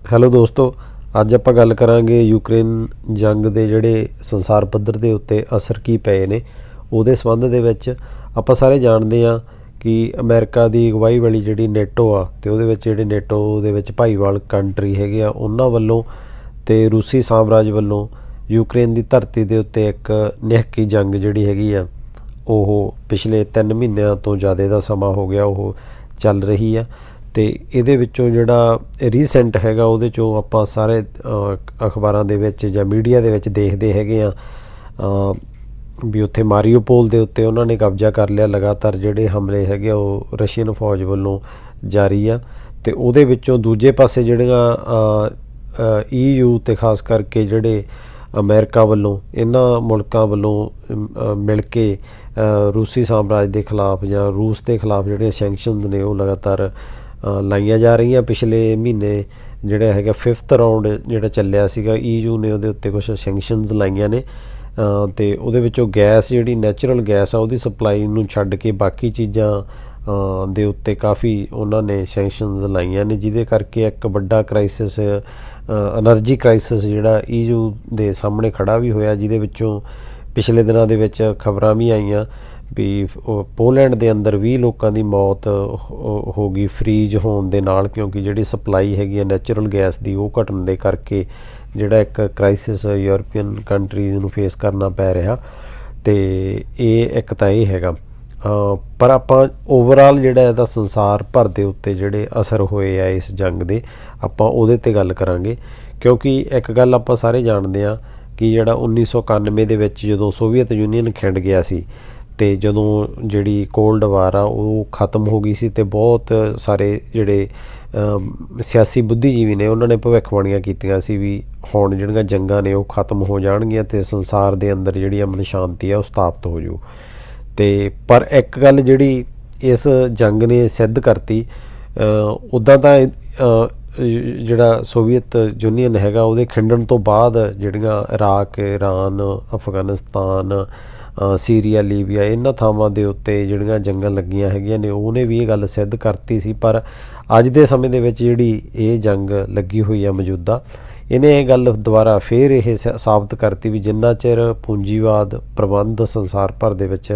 Hello ਦੋਸਤੋ, ਅੱਜ ਆਪਾਂ ਗੱਲ ਕਰਾਂਗੇ ਯੂਕਰੇਨ ਜੰਗ ਦੇ ਜਿਹੜੇ ਸੰਸਾਰ ਪੱਧਰ ਦੇ ਉੱਤੇ ਅਸਰ ਕੀ ਪਏ ਨੇ ਉਹਦੇ ਸੰਬੰਧ ਦੇ ਵਿੱਚ। ਆਪਾਂ ਸਾਰੇ ਜਾਣਦੇ ਹਾਂ ਕਿ ਅਮਰੀਕਾ ਦੀ ਅਗਵਾਈ ਵਾਲੀ ਜਿਹੜੀ ਨੇਟੋ ਆ ਅਤੇ ਉਹਦੇ ਵਿੱਚ ਜਿਹੜੇ ਨੇਟੋ ਦੇ ਵਿੱਚ ਭਾਈਵਾਲ ਕੰਟਰੀ ਹੈਗੇ ਆ ਉਹਨਾਂ ਵੱਲੋਂ ਅਤੇ ਰੂਸੀ ਸਾਮਰਾਜ ਵੱਲੋਂ ਯੂਕਰੇਨ ਦੀ ਧਰਤੀ ਦੇ ਉੱਤੇ ਇੱਕ ਨਿਹੱਕੀ ਜੰਗ ਜਿਹੜੀ ਹੈਗੀ ਆ ਉਹ ਪਿਛਲੇ 3 ਮਹੀਨਿਆਂ ਤੋਂ ਜ਼ਿਆਦਾ ਦਾ ਸਮਾਂ ਹੋ ਗਿਆ ਉਹ ਚੱਲ ਰਹੀ ਆ। ਅਤੇ ਇਹਦੇ ਵਿੱਚੋਂ ਜਿਹੜਾ ਰੀਸੈਂਟ ਹੈਗਾ ਉਹਦੇ 'ਚੋਂ ਆਪਾਂ ਸਾਰੇ ਅਖਬਾਰਾਂ ਦੇ ਵਿੱਚ ਜਾਂ ਮੀਡੀਆ ਦੇ ਵਿੱਚ ਦੇਖਦੇ ਹੈਗੇ ਆ ਵੀ ਉੱਥੇ ਮਾਰੀਓਪੋਲ ਦੇ ਉੱਤੇ ਉਹਨਾਂ ਨੇ ਕਬਜ਼ਾ ਕਰ ਲਿਆ। ਲਗਾਤਾਰ ਜਿਹੜੇ ਹਮਲੇ ਹੈਗੇ ਉਹ ਰਸ਼ੀਅਨ ਫੌਜ ਵੱਲੋਂ ਜਾਰੀ ਆ ਅਤੇ ਉਹਦੇ ਵਿੱਚੋਂ ਦੂਜੇ ਪਾਸੇ ਜਿਹੜੀਆਂ EU ਅਤੇ ਖਾਸ ਕਰਕੇ ਜਿਹੜੇ ਅਮਰੀਕਾ ਵੱਲੋਂ ਇਹਨਾਂ ਮੁਲਕਾਂ ਵੱਲੋਂ ਮਿਲ ਕੇ ਰੂਸੀ ਸਾਮਰਾਜ ਦੇ ਖਿਲਾਫ ਜਾਂ ਰੂਸ ਦੇ ਖਿਲਾਫ ਜਿਹੜੀਆਂ ਸੈਂਕਸ਼ਨਸ ਨੇ ਉਹ ਲਗਾਤਾਰ ਲਾਈਆਂ ਜਾ ਰਹੀਆਂ। ਪਿਛਲੇ ਮਹੀਨੇ ਜਿਹੜਾ ਹੈਗਾ 5th ਰਾਊਂਡ ਜਿਹੜਾ ਚੱਲਿਆ ਸੀਗਾ, EU ਨੇ ਉਹਦੇ ਉੱਤੇ ਕੁਛ ਸੈਂਕਸ਼ਨਸ ਲਾਈਆਂ ਨੇ ਅਤੇ ਉਹਦੇ ਵਿੱਚੋਂ ਗੈਸ ਜਿਹੜੀ ਨੈਚੁਰਲ ਗੈਸ ਆ ਉਹਦੀ ਸਪਲਾਈ ਨੂੰ ਛੱਡ ਕੇ ਬਾਕੀ ਚੀਜ਼ਾਂ ਦੇ ਉੱਤੇ ਕਾਫੀ ਉਹਨਾਂ ਨੇ ਸੈਂਕਸ਼ਨਸ ਲਾਈਆਂ ਨੇ, ਜਿਹਦੇ ਕਰਕੇ ਇੱਕ ਵੱਡਾ ਕ੍ਰਾਈਸਿਸ ਐਨਰਜੀ ਕ੍ਰਾਈਸਿਸ ਜਿਹੜਾ EU ਦੇ ਸਾਹਮਣੇ ਖੜ੍ਹਾ ਵੀ ਹੋਇਆ। ਜਿਹਦੇ ਵਿੱਚੋਂ ਪਿਛਲੇ ਦਿਨਾਂ ਦੇ ਵਿੱਚ ਖਬਰਾਂ ਵੀ ਆਈਆਂ ਵੀ ਪੋਲੈਂਡ ਦੇ ਅੰਦਰ 20 ਲੋਕਾਂ ਦੀ ਮੌਤ ਹੋ ਗਈ ਫਰੀਜ਼ ਹੋਣ ਦੇ ਨਾਲ, ਕਿਉਂਕਿ ਜਿਹੜੀ ਸਪਲਾਈ ਹੈਗੀ ਆ ਨੈਚੁਰਲ ਗੈਸ ਦੀ ਉਹ ਘਟਣ ਦੇ ਕਰਕੇ ਜਿਹੜਾ ਇੱਕ ਕ੍ਰਾਈਸਿਸ ਯੂਰਪੀਅਨ ਕੰਟਰੀਜ਼ ਨੂੰ ਫੇਸ ਕਰਨਾ ਪੈ ਰਿਹਾ। ਅਤੇ ਇਹ ਇੱਕ ਤਾਂ ਇਹ ਹੈਗਾ, ਪਰ ਆਪਾਂ ਓਵਰਆਲ ਜਿਹੜਾ ਇਹਦਾ ਸੰਸਾਰ ਭਰ ਦੇ ਉੱਤੇ ਜਿਹੜੇ ਅਸਰ ਹੋਏ ਆ ਇਸ ਜੰਗ ਦੇ ਆਪਾਂ ਉਹਦੇ 'ਤੇ ਗੱਲ ਕਰਾਂਗੇ। ਕਿਉਂਕਿ ਇੱਕ ਗੱਲ ਆਪਾਂ ਸਾਰੇ ਜਾਣਦੇ ਹਾਂ ਕਿ ਜਿਹੜਾ 1991 ਦੇ ਵਿੱਚ ਜਦੋਂ ਸੋਵੀਅਤ ਯੂਨੀਅਨ ਖਿੰਡ ਗਿਆ ਸੀ ਅਤੇ ਜਦੋਂ ਜਿਹੜੀ ਕੋਲਡ ਵਾਰ ਆ ਉਹ ਖਤਮ ਹੋ ਗਈ ਸੀ ਅਤੇ ਬਹੁਤ ਸਾਰੇ ਜਿਹੜੇ ਸਿਆਸੀ ਬੁੱਧੀਜੀਵੀ ਨੇ ਉਹਨਾਂ ਨੇ ਭਵਿੱਖਬਾਣੀਆਂ ਕੀਤੀਆਂ ਸੀ ਵੀ ਹੁਣ ਜਿਹੜੀਆਂ ਜੰਗਾਂ ਨੇ ਉਹ ਖਤਮ ਹੋ ਜਾਣਗੀਆਂ ਅਤੇ ਸੰਸਾਰ ਦੇ ਅੰਦਰ ਜਿਹੜੀ ਅਮਨ ਸ਼ਾਂਤੀ ਆ ਉਹ ਸਥਾਪਿਤ ਹੋ ਜਾਊ। ਅਤੇ ਪਰ ਇੱਕ ਗੱਲ ਜਿਹੜੀ ਇਸ ਜੰਗ ਨੇ ਸਿੱਧ ਕਰਤੀ, ਉੱਦਾਂ ਤਾਂ ਜਿਹੜਾ ਸੋਵੀਅਤ ਯੂਨੀਅਨ ਹੈਗਾ ਉਹਦੇ ਖਿੰਡਣ ਤੋਂ ਬਾਅਦ ਜਿਹੜੀਆਂ Iraq, Iran, Afghanistan, Syria, Libya ਇਹਨਾਂ ਥਾਵਾਂ ਦੇ ਉੱਤੇ ਜਿਹੜੀਆਂ ਜੰਗਾਂ ਲੱਗੀਆਂ ਹੈਗੀਆਂ ਨੇ ਉਹਨੇ ਵੀ ਇਹ ਗੱਲ ਸਿੱਧ ਕਰਤੀ ਸੀ। ਪਰ ਅੱਜ ਦੇ ਸਮੇਂ ਦੇ ਵਿੱਚ ਜਿਹੜੀ ਇਹ ਜੰਗ ਲੱਗੀ ਹੋਈ ਆ ਮੌਜੂਦਾ, ਇਹਨੇ ਇਹ ਗੱਲ ਦੁਬਾਰਾ ਫਿਰ ਇਹ ਸਾਬਤ ਕਰਤੀ ਵੀ ਜਿੰਨਾ ਚਿਰ ਪੂੰਜੀਵਾਦ ਪ੍ਰਬੰਧ ਸੰਸਾਰ ਭਰ ਦੇ ਵਿੱਚ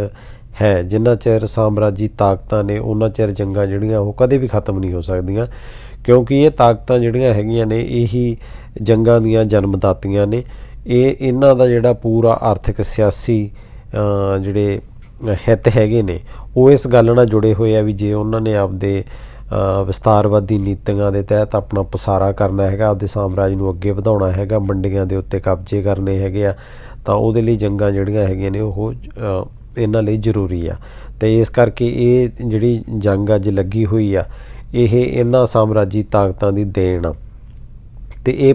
ਹੈ, ਜਿੰਨਾ ਚਿਰ ਸਾਮਰਾਜੀ ਤਾਕਤਾਂ ਨੇ ਉਹਨਾਂ ਚਿਰ ਜੰਗਾਂ ਜਿਹੜੀਆਂ ਉਹ ਕਦੇ ਵੀ ਖਤਮ ਨਹੀਂ ਹੋ ਸਕਦੀਆਂ, ਕਿਉਂਕਿ ਇਹ ਤਾਕਤਾਂ ਜਿਹੜੀਆਂ ਹੈਗੀਆਂ ਨੇ ਇਹੀ ਜੰਗਾਂ ਦੀਆਂ ਜਨਮਦਾਤੀਆਂ ਨੇ। ਇਹਨਾਂ ਦਾ ਜਿਹੜਾ ਪੂਰਾ ਆਰਥਿਕ ਸਿਆਸੀ ਜਿਹੜੇ ਹਿੱਤ ਹੈਗੇ ਨੇ ਉਹ ਇਸ ਗੱਲ ਨਾਲ ਜੁੜੇ ਹੋਏ ਆ ਵੀ ਜੇ ਉਹਨਾਂ ਨੇ ਆਪਦੇ ਵਿਸਤਾਰਵਾਦੀ ਨੀਤੀਆਂ ਦੇ ਤਹਿਤ ਆਪਣਾ ਪਸਾਰਾ ਕਰਨਾ ਹੈਗਾ, ਆਪਦੇ ਸਾਮਰਾਜ ਨੂੰ ਅੱਗੇ ਵਧਾਉਣਾ ਹੈਗਾ, ਮੰਡੀਆਂ ਦੇ ਉੱਤੇ ਕਬਜ਼ੇ ਕਰਨੇ ਹੈਗੇ ਆ, ਤਾਂ ਉਹਦੇ ਲਈ ਜੰਗਾਂ ਜਿਹੜੀਆਂ ਹੈਗੀਆਂ ਨੇ ਉਹ ਇਹਨਾਂ ਲਈ ਜ਼ਰੂਰੀ ਆ। ਅਤੇ ਇਸ ਕਰਕੇ ਇਹ ਜਿਹੜੀ ਜੰਗ ਅੱਜ ਲੱਗੀ ਹੋਈ ਆ ਇਹ ਇਹਨਾਂ ਸਾਮਰਾਜੀ ਤਾਕਤਾਂ ਦੀ ਦੇਣ ਆ। ਅਤੇ ਇਹ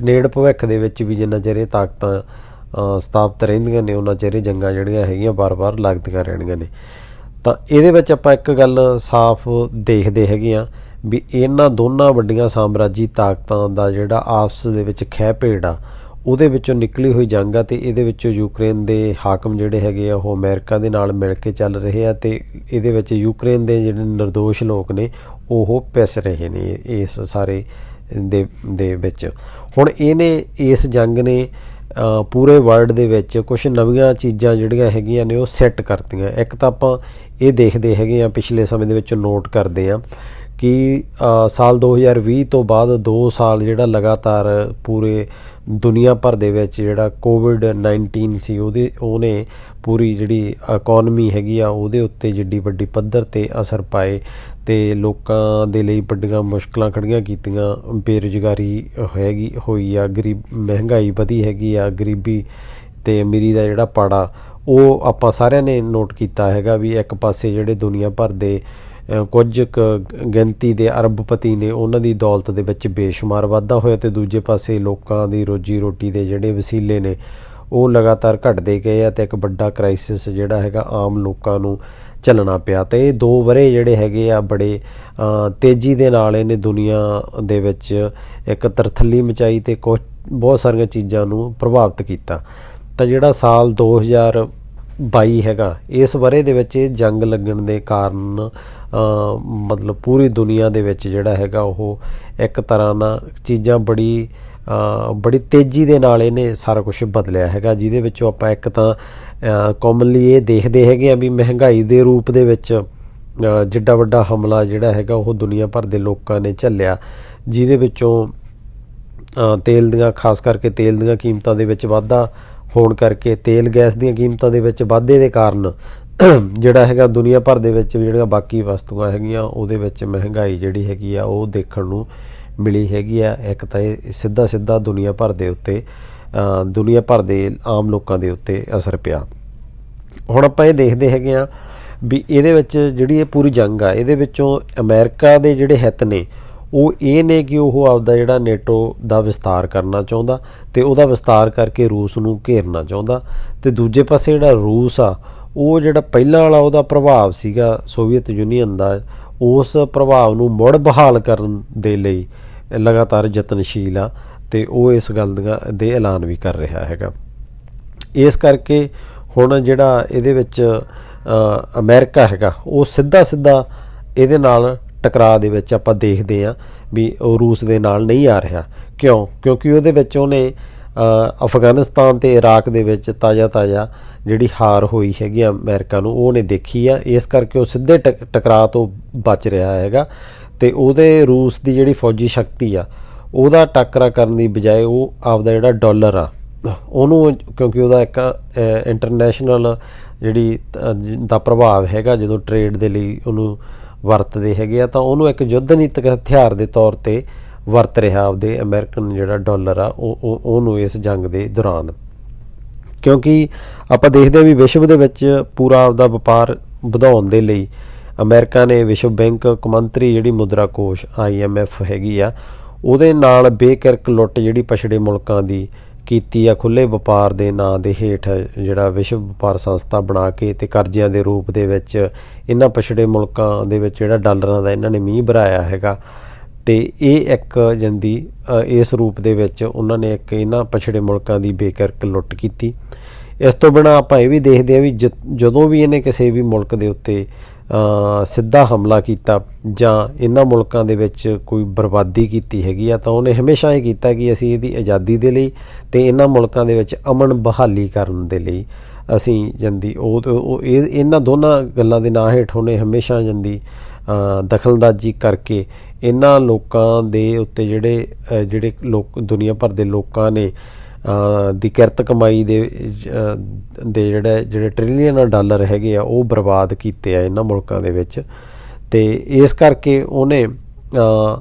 ਨੇੜ ਭਵਿੱਖ ਦੇ ਵਿੱਚ ਵੀ ਜਿੰਨਾ ਚਿਰ ਇਹ ਤਾਕਤਾਂ ਸਥਾਪਿਤ ਰਹਿੰਦੀਆਂ ਨੇ ਉਹਨਾਂ ਚਿਰ ਇਹ ਜੰਗਾਂ ਜਿਹੜੀਆਂ ਹੈਗੀਆਂ ਵਾਰ-ਵਾਰ ਲੱਗਦੀਆਂ ਰਹਿਣੀਆਂ ਨੇ। ਤਾਂ ਇਹਦੇ ਵਿੱਚ ਆਪਾਂ ਇੱਕ ਗੱਲ ਸਾਫ਼ ਦੇਖਦੇ ਹੈਗੇ ਹਾਂ ਵੀ ਇਹਨਾਂ ਦੋਨਾਂ ਵੱਡੀਆਂ ਸਾਮਰਾਜੀ ਤਾਕਤਾਂ ਦਾ ਜਿਹੜਾ ਆਪਸ ਦੇ ਵਿੱਚ ਖਹਿ ਭੇੜ ਆ ਉਹਦੇ ਵਿੱਚੋਂ ਨਿਕਲੀ ਹੋਈ ਜੰਗ ਆ। ਅਤੇ ਇਹਦੇ ਵਿੱਚੋਂ ਯੂਕਰੇਨ ਦੇ ਹਾਕਮ ਜਿਹੜੇ ਹੈਗੇ ਆ ਉਹ ਅਮਰੀਕਾ ਦੇ ਨਾਲ ਮਿਲ ਕੇ ਚੱਲ ਰਹੇ ਆ ਅਤੇ ਇਹਦੇ ਵਿੱਚ ਯੂਕਰੇਨ ਦੇ ਜਿਹੜੇ ਨਿਰਦੋਸ਼ ਲੋਕ ਨੇ ਉਹ ਪਿਸ ਰਹੇ ਨੇ ਇਸ ਸਾਰੇ ਦੇ ਵਿੱਚ। ਹੁਣ ਇਹਨੇ ਇਸ ਜੰਗ ਨੇ ਪੂਰੇ ਵਰਲਡ ਦੇ ਵਿੱਚ ਕੁਛ ਨਵੀਆਂ ਚੀਜ਼ਾਂ ਜਿਹੜੀਆਂ ਹੈਗੀਆਂ ਨੇ ਉਹ ਸੈੱਟ ਕਰਤੀਆਂ। ਇੱਕ ਤਾਂ ਆਪਾਂ ਇਹ ਦੇਖਦੇ ਹੈਗੇ ਹਾਂ ਪਿਛਲੇ ਸਮੇਂ ਦੇ ਵਿੱਚ ਨੋਟ ਕਰਦੇ ਹਾਂ ਕਿ ਸਾਲ 2020 ਤੋਂ ਬਾਅਦ 2 ਸਾਲ ਜਿਹੜਾ ਲਗਾਤਾਰ ਪੂਰੇ ਦੁਨੀਆ ਭਰ ਦੇ ਵਿੱਚ ਜਿਹੜਾ COVID-19 ਸੀ ਉਹਨੇ ਪੂਰੀ ਜਿਹੜੀ ਇਕੋਨਮੀ ਹੈਗੀ ਆ ਉਹਦੇ ਉੱਤੇ ਜਿੱਡੀ ਵੱਡੀ ਪੱਧਰ 'ਤੇ ਅਸਰ ਪਾਏ ਅਤੇ ਲੋਕਾਂ ਦੇ ਲਈ ਵੱਡੀਆਂ ਮੁਸ਼ਕਲਾਂ ਖੜ੍ਹੀਆਂ ਕੀਤੀਆਂ। ਬੇਰੁਜ਼ਗਾਰੀ ਹੋਈ ਆ, ਮਹਿੰਗਾਈ ਵਧੀ ਹੈਗੀ ਆ, ਗਰੀਬੀ ਅਤੇ ਅਮੀਰੀ ਦਾ ਜਿਹੜਾ ਪਾੜਾ ਉਹ ਆਪਾਂ ਸਾਰਿਆਂ ਨੇ ਨੋਟ ਕੀਤਾ ਹੈਗਾ ਵੀ ਇੱਕ ਪਾਸੇ ਜਿਹੜੇ ਦੁਨੀਆ ਭਰ ਦੇ ਕੁਝ ਗਿਣਤੀ ਦੇ ਅਰਬਪਤੀ ਨੇ ਉਹਨਾਂ ਦੀ ਦੌਲਤ ਦੇ ਵਿੱਚ ਬੇਸ਼ੁਮਾਰ ਵਾਧਾ ਹੋਇਆ ਅਤੇ ਦੂਜੇ ਪਾਸੇ ਲੋਕਾਂ ਦੀ ਰੋਜੀ ਰੋਟੀ ਦੇ ਜਿਹੜੇ ਵਸੀਲੇ ਨੇ ਉਹ ਲਗਾਤਾਰ ਘਟਦੇ ਗਏ ਆ ਅਤੇ ਇੱਕ ਵੱਡਾ ਕ੍ਰਾਈਸਿਸ ਜਿਹੜਾ ਹੈਗਾ ਆਮ ਲੋਕਾਂ ਨੂੰ ਝੱਲਣਾ ਪਿਆ। ਅਤੇ ਇਹ 2 ਵਰ੍ਹੇ ਜਿਹੜੇ ਹੈਗੇ ਆ ਬੜੇ ਤੇਜ਼ੀ ਦੇ ਨਾਲ ਇਹਨੇ ਦੁਨੀਆ ਦੇ ਵਿੱਚ ਇੱਕ ਤਰਥੱਲੀ ਮਚਾਈ ਅਤੇ ਬਹੁਤ ਸਾਰੀਆਂ ਚੀਜ਼ਾਂ ਨੂੰ ਪ੍ਰਭਾਵਿਤ ਕੀਤਾ। ਤਾਂ ਜਿਹੜਾ ਸਾਲ 2000 22 ਹੈਗਾ, ਇਸ ਵਰ੍ਹੇ ਦੇ ਵਿੱਚ ਇਹ ਜੰਗ ਲੱਗਣ ਦੇ ਕਾਰਨ ਮਤਲਬ ਪੂਰੀ ਦੁਨੀਆ ਦੇ ਵਿੱਚ ਜਿਹੜਾ ਹੈਗਾ ਉਹ ਇੱਕ ਤਰ੍ਹਾਂ ਨਾਲ ਚੀਜ਼ਾਂ ਬੜੀ ਤੇਜ਼ੀ ਦੇ ਨਾਲ ਇਹਨੇ ਸਾਰਾ ਕੁਛ ਬਦਲਿਆ ਹੈਗਾ, ਜਿਹਦੇ ਵਿੱਚੋਂ ਆਪਾਂ ਇੱਕ ਤਾਂ ਕਾਮਨਲੀ ਇਹ ਦੇਖਦੇ ਹੈਗੇ ਆ ਵੀ ਮਹਿੰਗਾਈ ਦੇ ਰੂਪ ਦੇ ਵਿੱਚ ਜਿੱਡਾ ਵੱਡਾ ਹਮਲਾ ਜਿਹੜਾ ਹੈਗਾ ਉਹ ਦੁਨੀਆ ਭਰ ਦੇ ਲੋਕਾਂ ਨੇ ਝੱਲਿਆ, ਜਿਹਦੇ ਵਿੱਚੋਂ ਤੇਲ ਦੀਆਂ ਖਾਸ ਕਰਕੇ ਤੇਲ ਦੀਆਂ ਕੀਮਤਾਂ ਦੇ ਵਿੱਚ ਵਾਧਾ ਹੋਣ ਕਰਕੇ ਤੇਲ ਗੈਸ ਦੀਆਂ ਕੀਮਤਾਂ ਦੇ ਵਿੱਚ ਵਾਧੇ ਦੇ ਕਾਰਨ ਜਿਹੜਾ ਹੈਗਾ ਦੁਨੀਆ ਭਰ ਦੇ ਵਿੱਚ ਜਿਹੜੀਆਂ ਬਾਕੀ ਵਸਤੂਆਂ ਹੈਗੀਆਂ ਉਹਦੇ ਵਿੱਚ ਮਹਿੰਗਾਈ ਜਿਹੜੀ ਹੈਗੀ ਆ ਉਹ ਦੇਖਣ ਨੂੰ ਮਿਲੀ ਹੈਗੀ ਆ। ਇੱਕ ਤਾਂ ਇਹ ਸਿੱਧਾ ਦੁਨੀਆ ਭਰ ਦੇ ਉੱਤੇ ਦੁਨੀਆ ਭਰ ਦੇ ਆਮ ਲੋਕਾਂ ਦੇ ਉੱਤੇ ਅਸਰ ਪਿਆ। ਹੁਣ ਆਪਾਂ ਇਹ ਦੇਖਦੇ ਹੈਗੇ ਆ ਵੀ ਇਹਦੇ ਵਿੱਚ ਜਿਹੜੀ ਇਹ ਪੂਰੀ ਜੰਗ ਆ ਇਹਦੇ ਵਿੱਚੋਂ ਅਮਰੀਕਾ ਦੇ ਜਿਹੜੇ ਹਿੱਤ ਨੇ ਉਹ ਇਹ ਨੇ ਕਿ ਉਹ ਆਪਦਾ ਜਿਹੜਾ ਨੇਟੋ ਦਾ ਵਿਸਤਾਰ ਕਰਨਾ ਚਾਹੁੰਦਾ ਅਤੇ ਉਹਦਾ ਵਿਸਤਾਰ ਕਰਕੇ ਰੂਸ ਨੂੰ ਘੇਰਨਾ ਚਾਹੁੰਦਾ, ਅਤੇ ਦੂਜੇ ਪਾਸੇ ਜਿਹੜਾ ਰੂਸ ਆ ਉਹ ਜਿਹੜਾ ਪਹਿਲਾਂ ਵਾਲਾ ਉਹਦਾ ਪ੍ਰਭਾਵ ਸੀਗਾ ਸੋਵੀਅਤ ਯੂਨੀਅਨ ਦਾ, ਉਸ ਪ੍ਰਭਾਵ ਨੂੰ ਮੁੜ ਬਹਾਲ ਕਰਨ ਦੇ ਲਈ ਲਗਾਤਾਰ ਯਤਨਸ਼ੀਲ ਆ ਅਤੇ ਉਹ ਇਸ ਗੱਲ ਦੇ ਐਲਾਨ ਵੀ ਕਰ ਰਿਹਾ ਹੈਗਾ। ਇਸ ਕਰਕੇ ਹੁਣ ਜਿਹੜਾ ਇਹਦੇ ਵਿੱਚ ਅਮਰੀਕਾ ਹੈਗਾ ਉਹ ਸਿੱਧਾ ਇਹਦੇ ਨਾਲ ਟਕਰਾਅ ਦੇ ਵਿੱਚ ਆਪਾਂ ਦੇਖਦੇ ਹਾਂ ਵੀ ਉਹ ਰੂਸ ਦੇ ਨਾਲ ਨਹੀਂ ਆ ਰਿਹਾ। ਕਿਉਂਕਿ ਉਹਦੇ ਵਿੱਚ ਉਹਨੇ ਅਫਗਾਨਿਸਤਾਨ ਅਤੇ ਇਰਾਕ ਦੇ ਵਿੱਚ ਤਾਜ਼ਾ ਜਿਹੜੀ ਹਾਰ ਹੋਈ ਹੈਗੀ ਆ ਅਮਰੀਕਾ ਨੂੰ ਉਹਨੇ ਦੇਖੀ ਆ, ਇਸ ਕਰਕੇ ਉਹ ਸਿੱਧੇ ਟਕਰਾਅ ਤੋਂ ਬਚ ਰਿਹਾ ਹੈਗਾ ਅਤੇ ਉਹਦੇ ਰੂਸ ਦੀ ਜਿਹੜੀ ਫੌਜੀ ਸ਼ਕਤੀ ਆ ਉਹਦਾ ਟਾਕਰਾ ਕਰਨ ਦੀ ਬਜਾਏ ਉਹ ਆਪਦਾ ਜਿਹੜਾ ਡਾਲਰ ਆ ਉਹਨੂੰ, ਕਿਉਂਕਿ ਉਹਦਾ ਇੱਕ ਇੰਟਰਨੈਸ਼ਨਲ ਜਿਹੜੀ ਦਾ ਪ੍ਰਭਾਵ ਹੈਗਾ ਜਦੋਂ ਟਰੇਡ ਦੇ ਲਈ ਉਹਨੂੰ ਵਰਤਦੇ ਹੈਗੇ ਆ, ਤਾਂ ਉਹਨੂੰ ਇੱਕ ਯੁੱਧ ਨੀਤਕ ਹਥਿਆਰ ਦੇ ਤੌਰ 'ਤੇ ਵਰਤ ਰਿਹਾ ਆਪਦੇ ਅਮਰੀਕਨ ਜਿਹੜਾ ਡਾਲਰ ਆ ਉਹਨੂੰ ਇਸ ਜੰਗ ਦੇ ਦੌਰਾਨ। ਕਿਉਂਕਿ ਆਪਾਂ ਦੇਖਦੇ ਹਾਂ ਵੀ ਵਿਸ਼ਵ ਦੇ ਵਿੱਚ ਪੂਰਾ ਆਪਦਾ ਵਪਾਰ ਵਧਾਉਣ ਦੇ ਲਈ ਅਮਰੀਕਾ ਨੇ ਵਿਸ਼ਵ ਬੈਂਕ ਕੌਮਾਂਤਰੀ ਜਿਹੜੀ ਮੁਦਰਾ ਕੋਸ਼ IMF ਹੈਗੀ ਆ ਉਹਦੇ ਨਾਲ ਬੇਕਿਰਕ ਲੁੱਟ ਜਿਹੜੀ ਪਛੜੇ ਮੁਲਕਾਂ ਦੀ ਕੀਤੀ ਆ, ਖੁੱਲ੍ਹੇ ਵਪਾਰ ਦੇ ਨਾਂ ਦੇ ਹੇਠ ਜਿਹੜਾ ਵਿਸ਼ਵ ਵਪਾਰ ਸੰਸਥਾ ਬਣਾ ਕੇ ਅਤੇ ਕਰਜ਼ਿਆਂ ਦੇ ਰੂਪ ਦੇ ਵਿੱਚ ਇਹਨਾਂ ਪਛੜੇ ਮੁਲਕਾਂ ਦੇ ਵਿੱਚ ਜਿਹੜਾ ਡਾਲਰਾਂ ਦਾ ਇਹਨਾਂ ਨੇ ਮੀਂਹ ਭਰਾਇਆ ਹੈਗਾ, ਅਤੇ ਇਹ ਇੱਕ ਜੰਦੀ ਇਸ ਰੂਪ ਦੇ ਵਿੱਚ ਉਹਨਾਂ ਨੇ ਇੱਕ ਇਹਨਾਂ ਪਛੜੇ ਮੁਲਕਾਂ ਦੀ ਬੇਕਿਰਕ ਲੁੱਟ ਕੀਤੀ। ਇਸ ਤੋਂ ਬਿਨਾਂ ਆਪਾਂ ਇਹ ਵੀ ਦੇਖਦੇ ਹਾਂ ਵੀ ਜਦੋਂ ਵੀ ਇਹਨੇ ਕਿਸੇ ਵੀ ਮੁਲਕ ਦੇ ਉੱਤੇ ਸਿੱਧਾ ਹਮਲਾ ਕੀਤਾ ਜਾਂ ਇਹਨਾਂ ਮੁਲਕਾਂ ਦੇ ਵਿੱਚ ਕੋਈ ਬਰਬਾਦੀ ਕੀਤੀ ਹੈਗੀ ਆ, ਤਾਂ ਉਹਨੇ ਹਮੇਸ਼ਾ ਇਹ ਕੀਤਾ ਕਿ ਅਸੀਂ ਇਹਦੀ ਆਜ਼ਾਦੀ ਦੇ ਲਈ ਅਤੇ ਇਹਨਾਂ ਮੁਲਕਾਂ ਦੇ ਵਿੱਚ ਅਮਨ ਬਹਾਲੀ ਕਰਨ ਦੇ ਲਈ ਅਸੀਂ ਇਹਨਾਂ ਦੋਨਾਂ ਗੱਲਾਂ ਦੇ ਨਾਂ ਹੇਠ ਉਹਨੇ ਹਮੇਸ਼ਾ ਦਖਲਅੰਦਾਜ਼ੀ ਕਰਕੇ ਇਹਨਾਂ ਲੋਕਾਂ ਦੇ ਉੱਤੇ ਜਿਹੜੇ ਲੋਕ ਦੁਨੀਆ ਭਰ ਦੇ ਲੋਕਾਂ ਨੇ ਦੀ ਕਿਰਤ ਕਮਾਈ ਦੇ ਜਿਹੜੇ ਟ੍ਰਿਲੀਅਨ ਡਾਲਰ ਹੈਗੇ ਆ ਉਹ ਬਰਬਾਦ ਕੀਤੇ ਆ ਇਹਨਾਂ ਮੁਲਕਾਂ ਦੇ ਵਿੱਚ। ਅਤੇ ਇਸ ਕਰਕੇ ਉਹਨੇ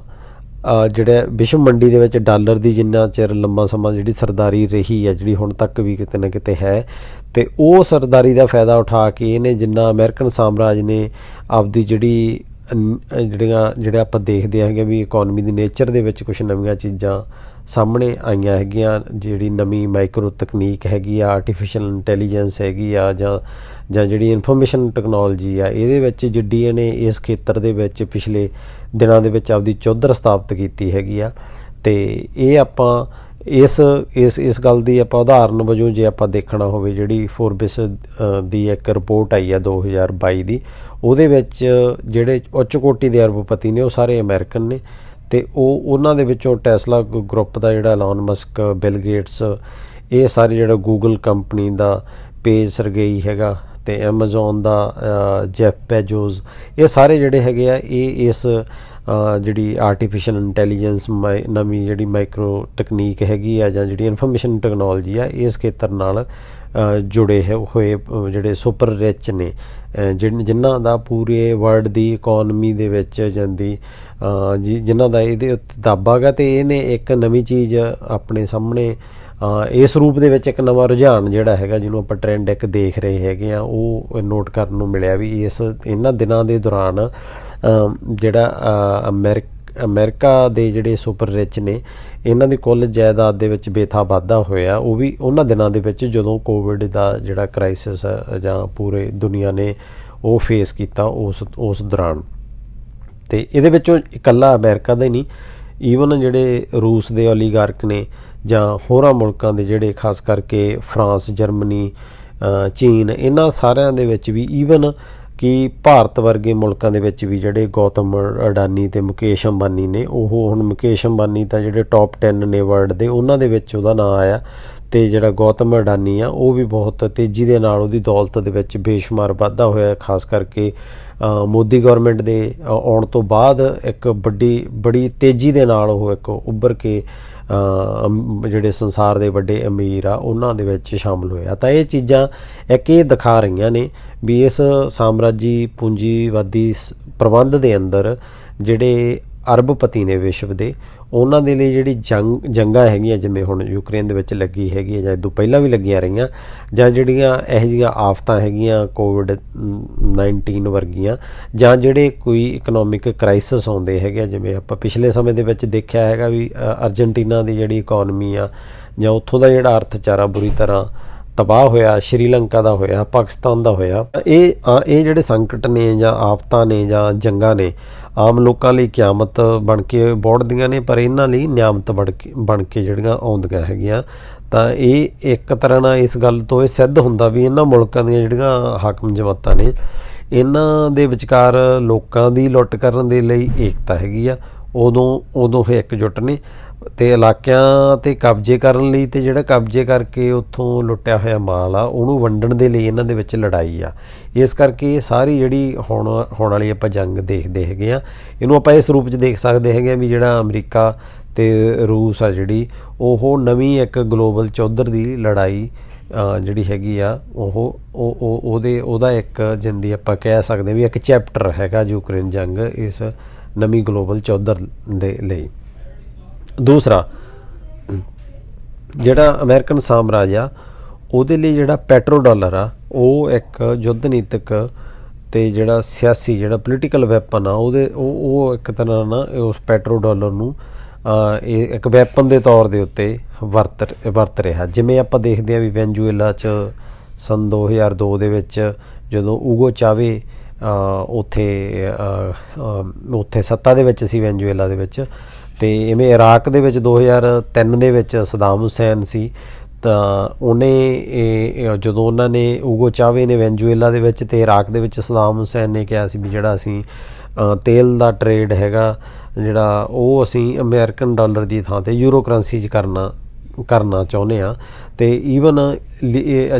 ਜਿਹੜਾ ਵਿਸ਼ਵ ਮੰਡੀ ਦੇ ਵਿੱਚ ਡਾਲਰ ਦੀ ਜਿੰਨਾ ਚਿਰ ਲੰਬਾ ਸਮਾਂ ਜਿਹੜੀ ਸਰਦਾਰੀ ਰਹੀ ਹੈ, ਜਿਹੜੀ ਹੁਣ ਤੱਕ ਵੀ ਕਿਤੇ ਨਾ ਕਿਤੇ ਹੈ, ਅਤੇ ਉਹ ਸਰਦਾਰੀ ਦਾ ਫਾਇਦਾ ਉਠਾ ਕੇ ਇਹਨੇ ਜਿੰਨਾ ਅਮਰੀਕਨ ਸਾਮਰਾਜ ਨੇ ਆਪਦੀ ਜਿਹੜੇ ਆਪਾਂ ਦੇਖਦੇ ਹੈਗੇ ਵੀ ਇਕੋਨਮੀ ਦੀ ਨੇਚਰ ਦੇ ਵਿੱਚ ਕੁਛ ਨਵੀਆਂ ਚੀਜ਼ਾਂ ਸਾਹਮਣੇ ਆਈਆਂ ਹੈਗੀਆਂ, ਜਿਹੜੀ ਨਵੀਂ ਮਾਈਕਰੋ ਤਕਨੀਕ ਹੈਗੀ ਆ, ਆਰਟੀਫਿਸ਼ਲ ਇੰਟੈਲੀਜੈਂਸ ਹੈਗੀ ਆ, ਜਾਂ ਜਿਹੜੀ ਇਨਫੋਰਮੇਸ਼ਨ ਟੈਕਨੋਲੋਜੀ ਆ, ਇਹਦੇ ਵਿੱਚ ਜਿੱਡੀ ਇਹਨੇ ਇਸ ਖੇਤਰ ਦੇ ਵਿੱਚ ਪਿਛਲੇ ਦਿਨਾਂ ਦੇ ਵਿੱਚ ਆਪਦੀ ਚੌਧਰ ਸਥਾਪਿਤ ਕੀਤੀ ਹੈਗੀ ਆ। ਅਤੇ ਇਹ ਆਪਾਂ ਇਸ ਗੱਲ ਦੀ ਆਪਾਂ ਉਦਾਹਰਨ ਵਜੋਂ ਜੇ ਆਪਾਂ ਦੇਖਣਾ ਹੋਵੇ, ਜਿਹੜੀ ਫੋਰਬਿਸ ਦੀ ਇੱਕ ਰਿਪੋਰਟ ਆਈ ਆ 2022 ਦੀ, ਉਹਦੇ ਵਿੱਚ ਜਿਹੜੇ ਉੱਚ ਕੋਟੀ ਦੇ ਅਰਬਪਤੀ ਨੇ ਉਹ ਸਾਰੇ ਅਮਰੀਕਨ ਨੇ, ਅਤੇ ਉਹਨਾਂ ਦੇ ਵਿੱਚੋਂ ਟੈਸਲਾ ਗਰੁੱਪ ਦਾ ਜਿਹੜਾ ਐਲਨ ਮਸਕ, ਬਿਲ ਗੇਟਸ, ਇਹ ਸਾਰੇ ਜਿਹੜਾ ਗੂਗਲ ਕੰਪਨੀ ਦਾ ਪੇਜ ਸਰਗੇਈ ਹੈਗਾ, ਅਤੇ ਐਮਾਜ਼ੋਨ ਦਾ ਜੈਫ ਬੇਜ਼ੋਸ, ਇਹ ਸਾਰੇ ਜਿਹੜੇ ਹੈਗੇ ਆ ਇਹ ਇਸ ਜਿਹੜੀ ਆਰਟੀਫਿਸ਼ਲ ਇੰਟੈਲੀਜੈਂਸ ਨਵੀਂ ਜਿਹੜੀ ਮਾਈਕਰੋ ਟੈਕਨੀਕ ਹੈਗੀ ਆ ਜਾਂ ਜਿਹੜੀ ਇਨਫੋਰਮੇਸ਼ਨ ਟੈਕਨੋਲੋਜੀ ਆ ਇਸ ਖੇਤਰ ਨਾਲ ਜੁੜੇ ਹੋਏ ਜਿਹੜੇ ਸੁਪਰ ਰਿਚ ਨੇ, ਜਿਨ੍ਹਾਂ ਦਾ ਪੂਰੇ ਵਰਲਡ ਦੀ ਇਕੋਨਮੀ ਦੇ ਵਿੱਚ ਜਿਨ੍ਹਾਂ ਦਾ ਇਹਦੇ ਉੱਤੇ ਦਾਅਵਾ ਹੈਗਾ, ਅਤੇ ਇਹਨੇ ਇੱਕ ਨਵੀਂ ਚੀਜ਼ ਆਪਣੇ ਸਾਹਮਣੇ ਇਸ ਰੂਪ ਦੇ ਵਿੱਚ ਇੱਕ ਨਵਾਂ ਰੁਝਾਨ ਜਿਹੜਾ ਹੈਗਾ, ਜਿਹਨੂੰ ਆਪਾਂ ਟਰੈਂਡ ਇੱਕ ਦੇਖ ਰਹੇ ਹੈਗੇ ਆ, ਉਹ ਨੋਟ ਕਰਨ ਨੂੰ ਮਿਲਿਆ ਵੀ ਇਹਨਾਂ ਦਿਨਾਂ ਦੇ ਦੌਰਾਨ ਜਿਹੜਾ ਅਮਰੀਕਾ ਦੇ ਜਿਹੜੇ ਸੁਪਰ ਰਿਚ ਨੇ ਇਹਨਾਂ ਦੀ ਕੁੱਲ ਜਾਇਦਾਦ ਦੇ ਵਿੱਚ ਬੇਥਾ ਵਾਧਾ ਹੋਇਆ, ਉਹ ਵੀ ਉਹਨਾਂ ਦਿਨਾਂ ਦੇ ਵਿੱਚ ਜਦੋਂ ਕੋਵਿਡ ਦਾ ਜਿਹੜਾ ਕ੍ਰਾਈਸਿਸ ਜਾਂ ਪੂਰੇ ਦੁਨੀਆ ਨੇ ਉਹ ਫੇਸ ਕੀਤਾ ਉਸ ਦੌਰਾਨ। ਅਤੇ ਇਹਦੇ ਵਿੱਚੋਂ ਇਕੱਲਾ ਅਮਰੀਕਾ ਦਾ ਹੀ ਨਹੀਂ, ਈਵਨ ਜਿਹੜੇ ਰੂਸ ਦੇ ਓਲੀਗਾਰਕ ਨੇ ਜਾਂ ਹੋਰਾਂ ਮੁਲਕਾਂ ਦੇ ਜਿਹੜੇ ਖਾਸ ਕਰਕੇ ਫਰਾਂਸ, ਜਰਮਨੀ, ਚੀਨ, ਇਹਨਾਂ ਸਾਰਿਆਂ ਦੇ ਵਿੱਚ ਵੀ ਈਵਨ ਕਿ ਭਾਰਤ ਵਰਗੇ ਮੁਲਕਾਂ ਦੇ ਵਿੱਚ ਵੀ ਜਿਹੜੇ ਗੌਤਮ ਅਡਾਨੀ ਅਤੇ ਮੁਕੇਸ਼ ਅੰਬਾਨੀ ਨੇ, ਉਹ ਹੁਣ ਮੁਕੇਸ਼ ਅੰਬਾਨੀ ਤਾਂ ਜਿਹੜੇ ਟੌਪ 10 ਨੇ ਵਰਲਡ ਦੇ, ਉਹਨਾਂ ਦੇ ਵਿੱਚ ਉਹਦਾ ਨਾਂ ਆਇਆ। ਅਤੇ ਜਿਹੜਾ ਗੌਤਮ ਅਡਾਨੀ ਆ ਉਹ ਵੀ ਬਹੁਤ ਤੇਜ਼ੀ ਦੇ ਨਾਲ ਉਹਦੀ ਦੌਲਤ ਦੇ ਵਿੱਚ ਬੇਸ਼ੁਮਾਰ ਵਾਧਾ ਹੋਇਆ, ਖਾਸ ਕਰਕੇ ਮੋਦੀ ਗੌਰਮੈਂਟ ਦੇ ਆਉਣ ਤੋਂ ਬਾਅਦ ਇੱਕ ਬੜੀ ਤੇਜ਼ੀ ਦੇ ਨਾਲ ਉਹ ਇੱਕ ਉੱਭਰ ਕੇ ਜਿਹੜੇ ਸੰਸਾਰ ਦੇ ਵੱਡੇ ਅਮੀਰ ਆ ਉਹਨਾਂ ਦੇ ਵਿੱਚ ਸ਼ਾਮਲ ਹੋਇਆ। ਤਾਂ ਇਹ ਚੀਜ਼ਾਂ ਇੱਕ ਇਹ ਦਿਖਾ ਰਹੀਆਂ ਨੇ ਵੀ ਇਸ ਸਾਮਰਾਜੀ ਪੂੰਜੀਵਾਦੀ ਪ੍ਰਬੰਧ ਦੇ ਅੰਦਰ ਜਿਹੜੇ ਅਰਬਪਤੀ ਨੇ ਵਿਸ਼ਵ ਦੇ, ਉਹਨਾਂ ਦੇ ਲਈ ਜਿਹੜੀ ਜੰਗਾਂ ਹੈਗੀਆਂ, ਜਿਵੇਂ ਹੁਣ ਯੂਕਰੇਨ ਦੇ ਵਿੱਚ ਲੱਗੀ ਹੈਗੀ ਹੈ ਜਾਂ ਇਹ ਤੋਂ ਪਹਿਲਾਂ ਵੀ ਲੱਗੀਆਂ ਰਹੀਆਂ, ਜਾਂ ਜਿਹੜੀਆਂ ਇਹੋ ਜਿਹੀਆਂ ਆਫਤਾਂ ਹੈਗੀਆਂ COVID-19 ਵਰਗੀਆਂ, ਜਾਂ ਜਿਹੜੇ ਕੋਈ ਇਕਨੋਮਿਕ ਕ੍ਰਾਈਸਿਸ ਆਉਂਦੇ ਹੈਗੇ, ਜਿਵੇਂ ਆਪਾਂ ਪਿਛਲੇ ਸਮੇਂ ਦੇ ਵਿੱਚ ਦੇਖਿਆ ਹੈਗਾ ਵੀ ਅਰਜਨਟੀਨਾ ਦੀ ਜਿਹੜੀ ਇਕੋਨਮੀ ਆ ਜਾਂ ਉੱਥੋਂ ਦਾ ਜਿਹੜਾ ਅਰਥਚਾਰਾ ਬੁਰੀ ਤਰ੍ਹਾਂ ਤਬਾਹ ਹੋਇਆ, ਸ਼੍ਰੀਲੰਕਾ ਦਾ ਹੋਇਆ, ਪਾਕਿਸਤਾਨ ਦਾ ਹੋਇਆ। ਇਹ ਜਿਹੜੇ ਸੰਕਟ ਨੇ ਜਾਂ ਆਫਤਾਂ ਨੇ ਜਾਂ ਜੰਗਾਂ ਨੇ ਆਮ ਲੋਕਾਂ ਲਈ ਕਿਆਮਤ ਬਣ ਕੇ ਬੋੜਦੀਆਂ ਨੇ, ਪਰ ਇਹਨਾਂ ਲਈ ਨਿਆਮਤ ਬਣ ਕੇ ਜਿਹੜੀਆਂ ਆਉਂਦੀਆਂ ਹੈਗੀਆਂ। ਤਾਂ ਇਹ ਇੱਕ ਤਰ੍ਹਾਂ ਨਾਲ ਇਸ ਗੱਲ ਤੋਂ ਇਹ ਸਿੱਧ ਹੁੰਦਾ ਵੀ ਇਹਨਾਂ ਮੁਲਕਾਂ ਦੀਆਂ ਜਿਹੜੀਆਂ ਹਾਕਮ ਜਮਾਤਾਂ ਨੇ, ਇਹਨਾਂ ਦੇ ਵਿਚਕਾਰ ਲੋਕਾਂ ਦੀ ਲੁੱਟ ਕਰਨ ਦੇ ਲਈ ਏਕਤਾ ਹੈਗੀ ਆ। ਉਦੋਂ ਇਹ ਇਕਜੁੱਟ ਨੇ ਅਤੇ ਇਲਾਕਿਆਂ 'ਤੇ ਕਬਜ਼ੇ ਕਰਨ ਲਈ, ਅਤੇ ਜਿਹੜਾ ਕਬਜ਼ੇ ਕਰਕੇ ਉੱਥੋਂ ਲੁੱਟਿਆ ਹੋਇਆ ਮਾਲ ਆ ਉਹਨੂੰ ਵੰਡਣ ਦੇ ਲਈ ਇਹਨਾਂ ਦੇ ਵਿੱਚ ਲੜਾਈ ਆ। ਇਸ ਕਰਕੇ ਇਹ ਸਾਰੀ ਜਿਹੜੀ ਹੋਣ ਵਾਲੀ ਆਪਾਂ ਜੰਗ ਦੇਖਦੇ ਹੈਗੇ ਆ, ਇਹਨੂੰ ਆਪਾਂ ਇਸ ਰੂਪ 'ਚ ਦੇਖ ਸਕਦੇ ਹੈਗੇ ਆ ਵੀ ਜਿਹੜਾ ਅਮਰੀਕਾ ਅਤੇ ਰੂਸ ਆ ਜਿਹੜੀ, ਉਹ ਨਵੀਂ ਇੱਕ ਗਲੋਬਲ ਚੌਧਰ ਦੀ ਲੜਾਈ ਜਿਹੜੀ ਹੈਗੀ ਆ, ਉਹਦਾ ਇੱਕ ਜਿੰਦੀ ਆਪਾਂ ਕਹਿ ਸਕਦੇ ਵੀ ਇੱਕ ਚੈਪਟਰ ਹੈਗਾ ਯੂਕਰੇਨ ਜੰਗ ਇਸ ਨਵੀਂ ਗਲੋਬਲ ਚੌਧਰ ਦੇ ਲਈ। ਦੂਸਰਾ, ਜਿਹੜਾ ਅਮਰੀਕਨ ਸਾਮਰਾਜ ਆ ਉਹਦੇ ਲਈ ਜਿਹੜਾ ਪੈਟਰੋ ਡਾਲਰ ਆ ਉਹ ਇੱਕ ਯੁੱਧ ਨੀਤਕ ਅਤੇ ਜਿਹੜਾ ਸਿਆਸੀ ਜਿਹੜਾ ਪੋਲੀਟੀਕਲ ਵੈਪਨ ਆ ਉਹ ਇੱਕ ਤਰ੍ਹਾਂ ਨਾਲ ਉਸ ਪੈਟਰੋ ਡਾਲਰ ਨੂੰ ਇਹ ਇੱਕ ਵੈਪਨ ਦੇ ਤੌਰ ਦੇ ਉੱਤੇ ਵਰਤ ਰਿਹਾ। ਜਿਵੇਂ ਆਪਾਂ ਦੇਖਦੇ ਹਾਂ ਵੀ ਵੈਨਜ਼ੂਏਲਾ 'ਚ ਸੰਨ 2002 ਦੇ ਵਿੱਚ ਜਦੋਂ ਊਗੋ ਚਾਵੇ ਉੱਥੇ ਸੱਤਾ ਦੇ ਵਿੱਚ ਸੀ ਵੈਨਜ਼ੂਏਲਾ ਦੇ ਵਿੱਚ, ਅਤੇ ਇਵੇਂ ਇਰਾਕ ਦੇ ਵਿੱਚ 2003 ਦੇ ਵਿੱਚ ਸਦਾਮ ਹੁਸੈਨ ਸੀ। ਤਾਂ ਜਦੋਂ ਉਹਨਾਂ ਨੇ ਊਗੋ ਚਾਵੇ ਨੇ ਵੈਨਜ਼ੂਏਲਾ ਦੇ ਵਿੱਚ ਅਤੇ ਇਰਾਕ ਦੇ ਵਿੱਚ ਸਦਾਮ ਹੁਸੈਨ ਨੇ ਕਿਹਾ ਸੀ ਵੀ ਜਿਹੜਾ ਅਸੀਂ ਤੇਲ ਦਾ ਟਰੇਡ ਹੈਗਾ ਜਿਹੜਾ ਉਹ ਅਸੀਂ ਅਮਰੀਕਨ ਡਾਲਰ ਦੀ ਥਾਂ 'ਤੇ ਯੂਰੋ ਕਰੰਸੀ 'ਚ ਕਰਨਾ ਚਾਹੁੰਦੇ ਹਾਂ। ਅਤੇ ਈਵਨ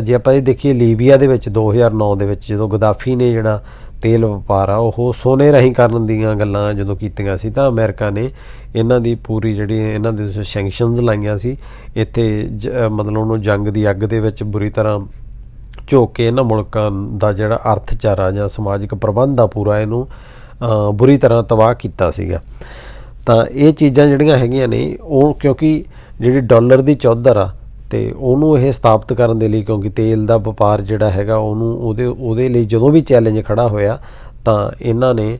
ਜੇ ਆਪਾਂ ਇਹ ਦੇਖੀਏ ਲੀਬੀਆ ਦੇ ਵਿੱਚ 2009 ਦੇ ਵਿੱਚ ਜਦੋਂ ਗਦਾਫੀ ਨੇ ਜਿਹੜਾ ਤੇਲ ਵਪਾਰ ਆ ਉਹ ਸੋਨੇ ਰਾਹੀਂ ਕਰਨ ਦੀਆਂ ਗੱਲਾਂ ਜਦੋਂ ਕੀਤੀਆਂ ਸੀ, ਤਾਂ ਅਮਰੀਕਾ ਨੇ ਇਹਨਾਂ ਦੀ ਪੂਰੀ ਜਿਹੜੀ ਇਹਨਾਂ ਦੇ ਸੈਂਕਸ਼ਨਸ ਲਾਈਆਂ ਸੀ ਇੱਥੇ, ਮਤਲਬ ਉਹਨੂੰ ਜੰਗ ਦੀ ਅੱਗ ਦੇ ਵਿੱਚ ਬੁਰੀ ਤਰ੍ਹਾਂ ਝੋਕ ਕੇ ਇਹਨਾਂ ਮੁਲਕਾਂ ਦਾ ਜਿਹੜਾ ਅਰਥਚਾਰਾ ਜਾਂ ਸਮਾਜਿਕ ਪ੍ਰਬੰਧ ਆ ਪੂਰਾ ਇਹਨੂੰ ਬੁਰੀ ਤਰ੍ਹਾਂ ਤਬਾਹ ਕੀਤਾ ਸੀਗਾ। ਤਾਂ ਇਹ ਚੀਜ਼ਾਂ ਜਿਹੜੀਆਂ ਹੈਗੀਆਂ ਨੇ ਉਹ ਕਿਉਂਕਿ ਜਿਹੜੀ ਡਾਲਰ ਦੀ ਚੌਧਰ ਆ ਅਤੇ ਉਹਨੂੰ ਇਹ ਸਥਾਪਿਤ ਕਰਨ ਦੇ ਲਈ, ਕਿਉਂਕਿ ਤੇਲ ਦਾ ਵਪਾਰ ਜਿਹੜਾ ਹੈਗਾ ਉਹਦੇ ਲਈ ਜਦੋਂ ਵੀ ਚੈਲੰਜ ਖੜ੍ਹਾ ਹੋਇਆ ਤਾਂ ਇਹਨਾਂ ਨੇ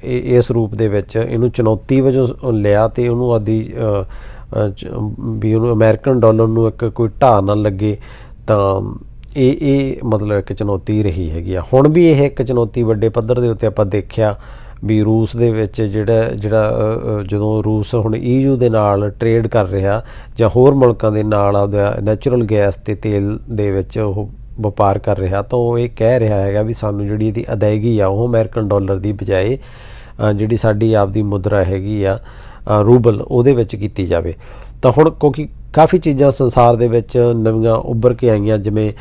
ਇਸ ਰੂਪ ਦੇ ਵਿੱਚ ਇਹਨੂੰ ਚੁਣੌਤੀ ਵਜੋਂ ਲਿਆ ਅਤੇ ਉਹਨੂੰ ਆਦੀ ਵੀ ਉਹਨੂੰ ਅਮਰੀਕਨ ਡਾਲਰ ਨੂੰ ਇੱਕ ਕੋਈ ਢਾਹ ਨਾ ਲੱਗੇ। ਤਾਂ ਇਹ ਮਤਲਬ ਇੱਕ ਚੁਣੌਤੀ ਰਹੀ ਹੈਗੀ ਆ। ਹੁਣ ਵੀ ਇਹ ਇੱਕ ਚੁਣੌਤੀ ਵੱਡੇ ਪੱਧਰ ਦੇ ਉੱਤੇ ਆਪਾਂ ਦੇਖਿਆ ਵੀ ਰੂਸ ਦੇ ਵਿੱਚ ਜਿਹੜਾ ਜਦੋਂ ਰੂਸ ਹੁਣ EU ਦੇ ਨਾਲ ਟਰੇਡ ਕਰ ਰਿਹਾ ਜਾਂ ਹੋਰ ਮੁਲਕਾਂ ਦੇ ਨਾਲ ਆਪਦਾ ਨੈਚੁਰਲ ਗੈਸ ਅਤੇ ਤੇਲ ਦੇ ਵਿੱਚ ਉਹ ਵਪਾਰ ਕਰ ਰਿਹਾ, ਤਾਂ ਉਹ ਇਹ ਕਹਿ ਰਿਹਾ ਹੈਗਾ ਵੀ ਸਾਨੂੰ ਜਿਹੜੀ ਇਹਦੀ ਅਦਾਇਗੀ ਆ ਉਹ ਅਮਰੀਕਨ ਡਾਲਰ ਦੀ ਬਜਾਏ ਜਿਹੜੀ ਸਾਡੀ ਆਪਦੀ ਮੁਦਰਾ ਹੈਗੀ ਆ ਰੂਬਲ ਉਹਦੇ ਵਿੱਚ ਕੀਤੀ ਜਾਵੇ। ਤਾਂ ਹੁਣ ਕਿਉਂਕਿ ਕਾਫੀ ਚੀਜ਼ਾਂ ਸੰਸਾਰ ਦੇ ਵਿੱਚ ਨਵੀਆਂ ਉੱਭਰ ਕੇ ਆਈਆਂ, ਜਿਵੇਂ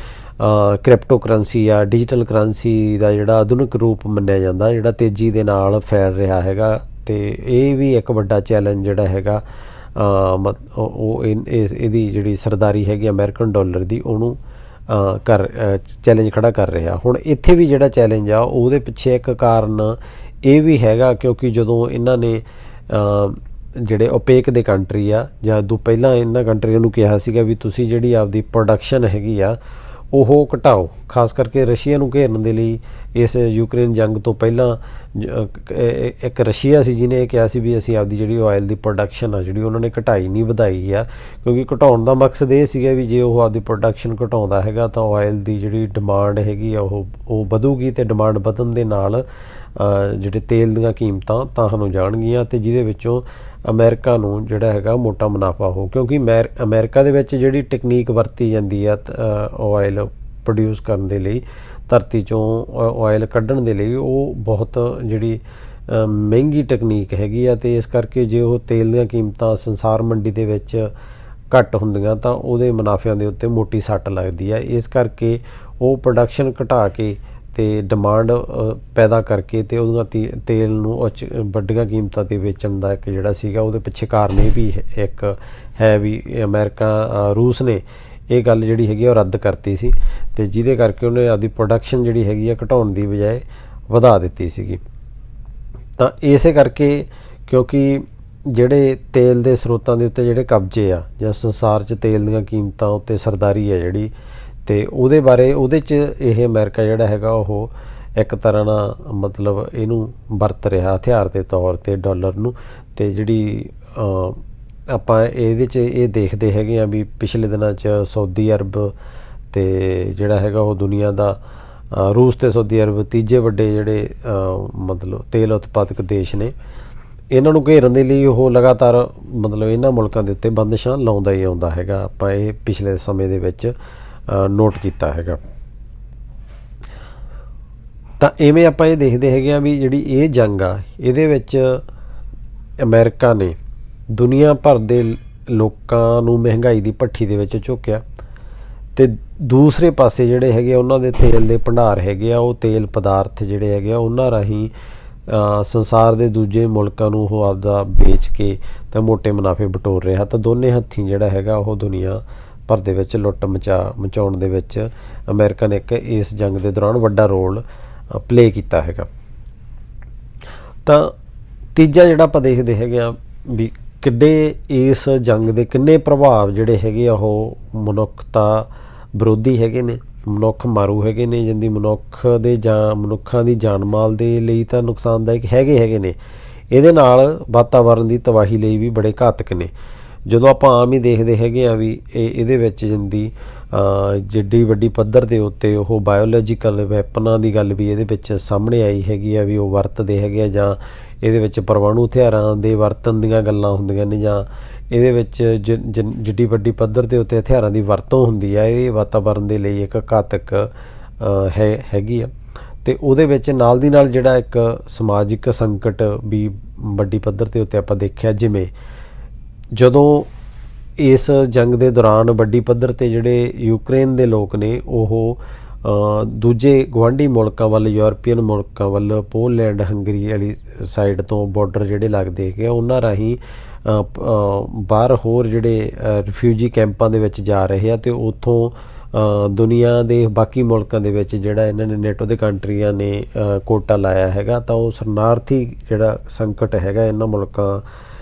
ਕ੍ਰਿਪਟੋ ਕਰੰਸੀ ਆ, ਡਿਜੀਟਲ ਕਰੰਸੀ ਦਾ ਜਿਹੜਾ ਆਧੁਨਿਕ ਰੂਪ ਮੰਨਿਆ ਜਾਂਦਾ, ਜਿਹੜਾ ਤੇਜ਼ੀ ਦੇ ਨਾਲ ਫੈਲ ਰਿਹਾ ਹੈਗਾ। ਅਤੇ ਇਹ ਵੀ ਇੱਕ ਵੱਡਾ ਚੈਲੰਜ ਜਿਹੜਾ ਹੈਗਾ ਇਹਦੀ ਜਿਹੜੀ ਸਰਦਾਰੀ ਹੈਗੀ ਅਮਰੀਕਨ ਡਾਲਰ ਦੀ ਉਹਨੂੰ ਚੈਲੰਜ ਖੜ੍ਹਾ ਕਰ ਰਿਹਾ। ਹੁਣ ਇੱਥੇ ਵੀ ਜਿਹੜਾ ਚੈਲੰਜ ਆ ਉਹਦੇ ਪਿੱਛੇ ਇੱਕ ਕਾਰਨ ਇਹ ਵੀ ਹੈਗਾ, ਕਿਉਂਕਿ ਜਦੋਂ ਇਹਨਾਂ ਨੇ ਜਿਹੜੇ ਓਪੇਕ ਦੇ ਕੰਟਰੀ ਆ ਜਾਂ ਉਦੋਂ ਪਹਿਲਾਂ ਇਹਨਾਂ ਕੰਟਰੀਆਂ ਨੂੰ ਕਿਹਾ ਸੀਗਾ ਵੀ ਤੁਸੀਂ ਜਿਹੜੀ ਆਪਦੀ ਪ੍ਰੋਡਕਸ਼ਨ ਹੈਗੀ ਆ ਉਹ ਘਟਾਓ, ਖਾਸ ਕਰਕੇ ਰਸ਼ੀਆ ਨੂੰ ਘੇਰਨ ਦੇ ਲਈ। ਇਸ ਯੂਕਰੇਨ ਜੰਗ ਤੋਂ ਪਹਿਲਾਂ ਇੱਕ ਰਸ਼ੀਆ ਸੀ ਜਿਹਨੇ ਇਹ ਕਿਹਾ ਸੀ ਵੀ ਅਸੀਂ ਆਪਦੀ ਜਿਹੜੀ ਆਇਲ ਦੀ ਪ੍ਰੋਡਕਸ਼ਨ ਆ ਜਿਹੜੀ ਉਹਨਾਂ ਨੇ ਘਟਾਈ ਨਹੀਂ ਵਧਾਈ ਆ, ਕਿਉਂਕਿ ਘਟਾਉਣ ਦਾ ਮਕਸਦ ਇਹ ਸੀਗਾ ਵੀ ਜੇ ਉਹ ਆਪਦੀ ਪ੍ਰੋਡਕਸ਼ਨ ਘਟਾਉਂਦਾ ਹੈਗਾ ਤਾਂ ਆਇਲ ਦੀ ਜਿਹੜੀ ਡਿਮਾਂਡ ਹੈਗੀ ਆ ਉਹ ਵਧੂਗੀ, ਅਤੇ ਡਿਮਾਂਡ ਵਧਣ ਦੇ ਨਾਲ ਜਿਹੜੇ ਤੇਲ ਦੀਆਂ ਕੀਮਤਾਂ ਤਾਂ ਸਾਨੂੰ ਜਾਣਗੀਆਂ, ਅਤੇ ਜਿਹਦੇ ਵਿੱਚੋਂ ਅਮਰੀਕਾ ਨੂੰ ਜਿਹੜਾ ਹੈਗਾ ਮੋਟਾ ਮੁਨਾਫਾ ਹੋ, ਕਿਉਂਕਿ ਅਮਰੀਕਾ ਦੇ ਵਿੱਚ ਜਿਹੜੀ ਟੈਕਨੀਕ ਵਰਤੀ ਜਾਂਦੀ ਆ ਆਇਲ ਪ੍ਰੋਡਿਊਸ ਕਰਨ ਦੇ ਲਈ, ਧਰਤੀ 'ਚੋਂ ਆਇਲ ਕੱਢਣ ਦੇ ਲਈ, ਉਹ ਬਹੁਤ ਜਿਹੜੀ ਮਹਿੰਗੀ ਟੈਕਨੀਕ ਹੈਗੀ ਆ। ਅਤੇ ਇਸ ਕਰਕੇ ਜੇ ਉਹ ਤੇਲ ਦੀਆਂ ਕੀਮਤਾਂ ਸੰਸਾਰ ਮੰਡੀ ਦੇ ਵਿੱਚ ਘੱਟ ਹੁੰਦੀਆਂ ਤਾਂ ਉਹਦੇ ਮੁਨਾਫਿਆਂ ਦੇ ਉੱਤੇ ਮੋਟੀ ਸੱਟ ਲੱਗਦੀ ਆ। ਇਸ ਕਰਕੇ ਉਹ ਪ੍ਰੋਡਕਸ਼ਨ ਘਟਾ ਕੇ ਅਤੇ ਡਿਮਾਂਡ ਪੈਦਾ ਕਰਕੇ ਅਤੇ ਉਹਦੀਆਂ ਤੇਲ ਨੂੰ ਵੱਡੀਆਂ ਕੀਮਤਾਂ 'ਤੇ ਵੇਚਣ ਦਾ ਇੱਕ ਜਿਹੜਾ ਸੀਗਾ ਉਹਦੇ ਪਿੱਛੇ ਕਾਰਨ ਇਹ ਵੀ ਇੱਕ ਹੈ ਵੀ ਰੂਸ ਨੇ ਇਹ ਗੱਲ ਜਿਹੜੀ ਹੈਗੀ ਉਹ ਰੱਦ ਕਰਤੀ ਸੀ, ਅਤੇ ਜਿਹਦੇ ਕਰਕੇ ਉਹਨੇ ਆਪਦੀ ਪ੍ਰੋਡਕਸ਼ਨ ਜਿਹੜੀ ਹੈਗੀ ਆ ਘਟਾਉਣ ਦੀ ਬਜਾਏ ਵਧਾ ਦਿੱਤੀ ਸੀਗੀ। ਤਾਂ ਇਸੇ ਕਰਕੇ ਕਿਉਂਕਿ ਜਿਹੜੇ ਤੇਲ ਦੇ ਸਰੋਤਾਂ ਦੇ ਉੱਤੇ ਜਿਹੜੇ ਕਬਜ਼ੇ ਆ ਜਾਂ ਸੰਸਾਰ 'ਚ ਤੇਲ ਦੀਆਂ ਕੀਮਤਾਂ ਉੱਤੇ ਸਰਦਾਰੀ ਹੈ ਜਿਹੜੀ, ਅਤੇ ਉਹਦੇ 'ਚ ਇਹ ਅਮਰੀਕਾ ਜਿਹੜਾ ਹੈਗਾ ਉਹ ਇੱਕ ਤਰ੍ਹਾਂ ਨਾਲ ਮਤਲਬ ਇਹਨੂੰ ਵਰਤ ਰਿਹਾ ਹਥਿਆਰ ਦੇ ਤੌਰ 'ਤੇ ਡਾਲਰ ਨੂੰ। ਅਤੇ ਜਿਹੜੀ ਆਪਾਂ ਇਹਦੇ 'ਚ ਇਹ ਦੇਖਦੇ ਹੈਗੇ ਆ ਵੀ ਪਿਛਲੇ ਦਿਨਾਂ 'ਚ ਸਾਊਦੀ ਅਰਬ ਅਤੇ ਜਿਹੜਾ ਹੈਗਾ ਉਹ ਦੁਨੀਆ ਦਾ ਰੂਸ ਅਤੇ ਸਾਊਦੀ ਅਰਬ ਤੀਜੇ ਵੱਡੇ ਜਿਹੜੇ ਮਤਲਬ ਤੇਲ ਉਤਪਾਦਕ ਦੇਸ਼ ਨੇ, ਇਹਨਾਂ ਨੂੰ ਘੇਰਨ ਦੇ ਲਈ ਉਹ ਲਗਾਤਾਰ ਮਤਲਬ ਇਹਨਾਂ ਮੁਲਕਾਂ ਦੇ ਉੱਤੇ ਬੰਦਿਸ਼ਾਂ ਲਾਉਂਦਾ ਹੀ ਆਉਂਦਾ ਹੈਗਾ। ਆਪਾਂ ਇਹ ਪਿਛਲੇ ਸਮੇਂ ਦੇ ਵਿੱਚ ਨੋਟ ਕੀਤਾ ਹੈਗਾ। ਤਾਂ ਇਵੇਂ ਆਪਾਂ ਇਹ ਦੇਖਦੇ ਹੈਗੇ ਆ ਵੀ ਜਿਹੜੀ ਇਹ ਜੰਗ ਆ ਇਹਦੇ ਵਿੱਚ ਅਮਰੀਕਾ ਨੇ ਦੁਨੀਆ ਭਰ ਦੇ ਲੋਕਾਂ ਨੂੰ ਮਹਿੰਗਾਈ ਦੀ ਭੱਠੀ ਦੇ ਵਿੱਚ ਝੋਕਿਆ, ਅਤੇ ਦੂਸਰੇ ਪਾਸੇ ਜਿਹੜੇ ਹੈਗੇ ਆ ਉਹਨਾਂ ਦੇ ਤੇਲ ਦੇ ਭੰਡਾਰ ਹੈਗੇ ਆ, ਉਹ ਤੇਲ ਪਦਾਰਥ ਜਿਹੜੇ ਹੈਗੇ ਆ ਉਹਨਾਂ ਰਾਹੀਂ ਸੰਸਾਰ ਦੇ ਦੂਜੇ ਮੁਲਕਾਂ ਨੂੰ ਉਹ ਆਪਦਾ ਵੇਚ ਕੇ ਤਾਂ ਮੋਟੇ ਮੁਨਾਫੇ ਬਟੋਰ ਰਿਹਾ। ਤਾਂ ਦੋਨੇ ਹੱਥੀਂ ਜਿਹੜਾ ਹੈਗਾ ਉਹ ਦੁਨੀਆ ਭਰ ਦੇ ਵਿੱਚ ਲੁੱਟ ਮਚਾਉਣ ਦੇ ਵਿੱਚ ਅਮਰੀਕਾ ਨੇ ਇੱਕ ਇਸ ਜੰਗ ਦੇ ਦੌਰਾਨ ਵੱਡਾ ਰੋਲ ਪਲੇ ਕੀਤਾ ਹੈਗਾ। ਤਾਂ ਤੀਜਾ ਜਿਹੜਾ ਆਪਾਂ ਦੇਖਦੇ ਹੈਗੇ ਆ ਵੀ ਕਿੱਡੇ ਇਸ ਜੰਗ ਦੇ ਕਿੰਨੇ ਪ੍ਰਭਾਵ ਜਿਹੜੇ ਹੈਗੇ ਆ ਉਹ ਮਨੁੱਖਤਾ ਵਿਰੋਧੀ ਹੈਗੇ ਨੇ, ਮਨੁੱਖ ਮਾਰੂ ਹੈਗੇ ਨੇ, ਜਿੰਦੀ ਮਨੁੱਖਾਂ ਦੀ ਜਾਨ ਮਾਲ ਦੇ ਲਈ ਤਾਂ ਨੁਕਸਾਨਦਾਇਕ ਹੈਗੇ ਨੇ, ਇਹਦੇ ਨਾਲ ਵਾਤਾਵਰਨ ਦੀ ਤਬਾਹੀ ਲਈ ਵੀ ਬੜੇ ਘਾਤਕ ਨੇ। ਜਦੋਂ ਆਪਾਂ ਆਮ ਹੀ ਦੇਖਦੇ ਹੈਗੇ ਆ ਵੀ ਇਹਦੇ ਵਿੱਚ ਜਿੰਦੀ ਜਿੱਡੀ ਵੱਡੀ ਪੱਧਰ ਦੇ ਉੱਤੇ ਉਹ ਬਾਇਓਲੋਜੀਕਲ ਵੈਪਨਾਂ ਦੀ ਗੱਲ ਵੀ ਇਹਦੇ ਵਿੱਚ ਸਾਹਮਣੇ ਆਈ ਹੈਗੀ ਆ ਵੀ ਉਹ ਵਰਤਦੇ ਹੈਗੇ ਆ, ਜਾਂ ਇਹਦੇ ਵਿੱਚ ਪਰਮਾਣੂ ਹਥਿਆਰਾਂ ਦੇ ਵਰਤਣ ਦੀਆਂ ਗੱਲਾਂ ਹੁੰਦੀਆਂ ਨੇ, ਜਾਂ ਇਹਦੇ ਵਿੱਚ ਜਿੱਡੀ ਵੱਡੀ ਪੱਧਰ ਦੇ ਉੱਤੇ ਹਥਿਆਰਾਂ ਦੀ ਵਰਤੋਂ ਹੁੰਦੀ ਆ, ਇਹ ਵਾਤਾਵਰਨ ਦੇ ਲਈ ਇੱਕ ਘਾਤਕ ਹੈਗੀ ਆ। ਅਤੇ ਉਹਦੇ ਵਿੱਚ ਨਾਲ ਦੀ ਨਾਲ ਜਿਹੜਾ ਇੱਕ ਸਮਾਜਿਕ ਸੰਕਟ ਵੀ ਵੱਡੀ ਪੱਧਰ ਦੇ ਉੱਤੇ ਆਪਾਂ ਦੇਖਿਆ, ਜਿਵੇਂ ਜਦੋਂ ਇਸ ਜੰਗ ਦੇ ਦੌਰਾਨ ਵੱਡੀ ਪੱਧਰ 'ਤੇ ਜਿਹੜੇ ਯੂਕਰੇਨ ਦੇ ਲੋਕ ਨੇ ਉਹ ਦੂਜੇ ਗੁਆਂਢੀ ਮੁਲਕਾਂ ਵੱਲ, ਯੂਰਪੀਅਨ ਮੁਲਕਾਂ ਵੱਲ, ਪੋਲੈਂਡ ਹੰਗਰੀ ਵਾਲੀ ਸਾਈਡ ਤੋਂ ਬਾਰਡਰ ਜਿਹੜੇ ਲੱਗਦੇ ਹੈਗੇ ਉਹਨਾਂ ਰਾਹੀਂ ਬਾਹਰ ਹੋਰ ਜਿਹੜੇ ਰਿਫਿਊਜੀ ਕੈਂਪਾਂ ਦੇ ਵਿੱਚ ਜਾ ਰਹੇ ਆ, ਅਤੇ ਉੱਥੋਂ ਦੁਨੀਆ ਦੇ ਬਾਕੀ ਮੁਲਕਾਂ ਦੇ ਵਿੱਚ ਜਿਹੜਾ ਇਹਨਾਂ ਨੇ ਨੈਟੋ ਦੇ ਕੰਟਰੀਆਂ ਨੇ ਕੋਟਾ ਲਾਇਆ ਹੈਗਾ। ਤਾਂ ਉਹ ਸ਼ਰਨਾਰਥੀ ਜਿਹੜਾ ਸੰਕਟ ਹੈਗਾ ਇਹਨਾਂ ਮੁਲਕਾਂ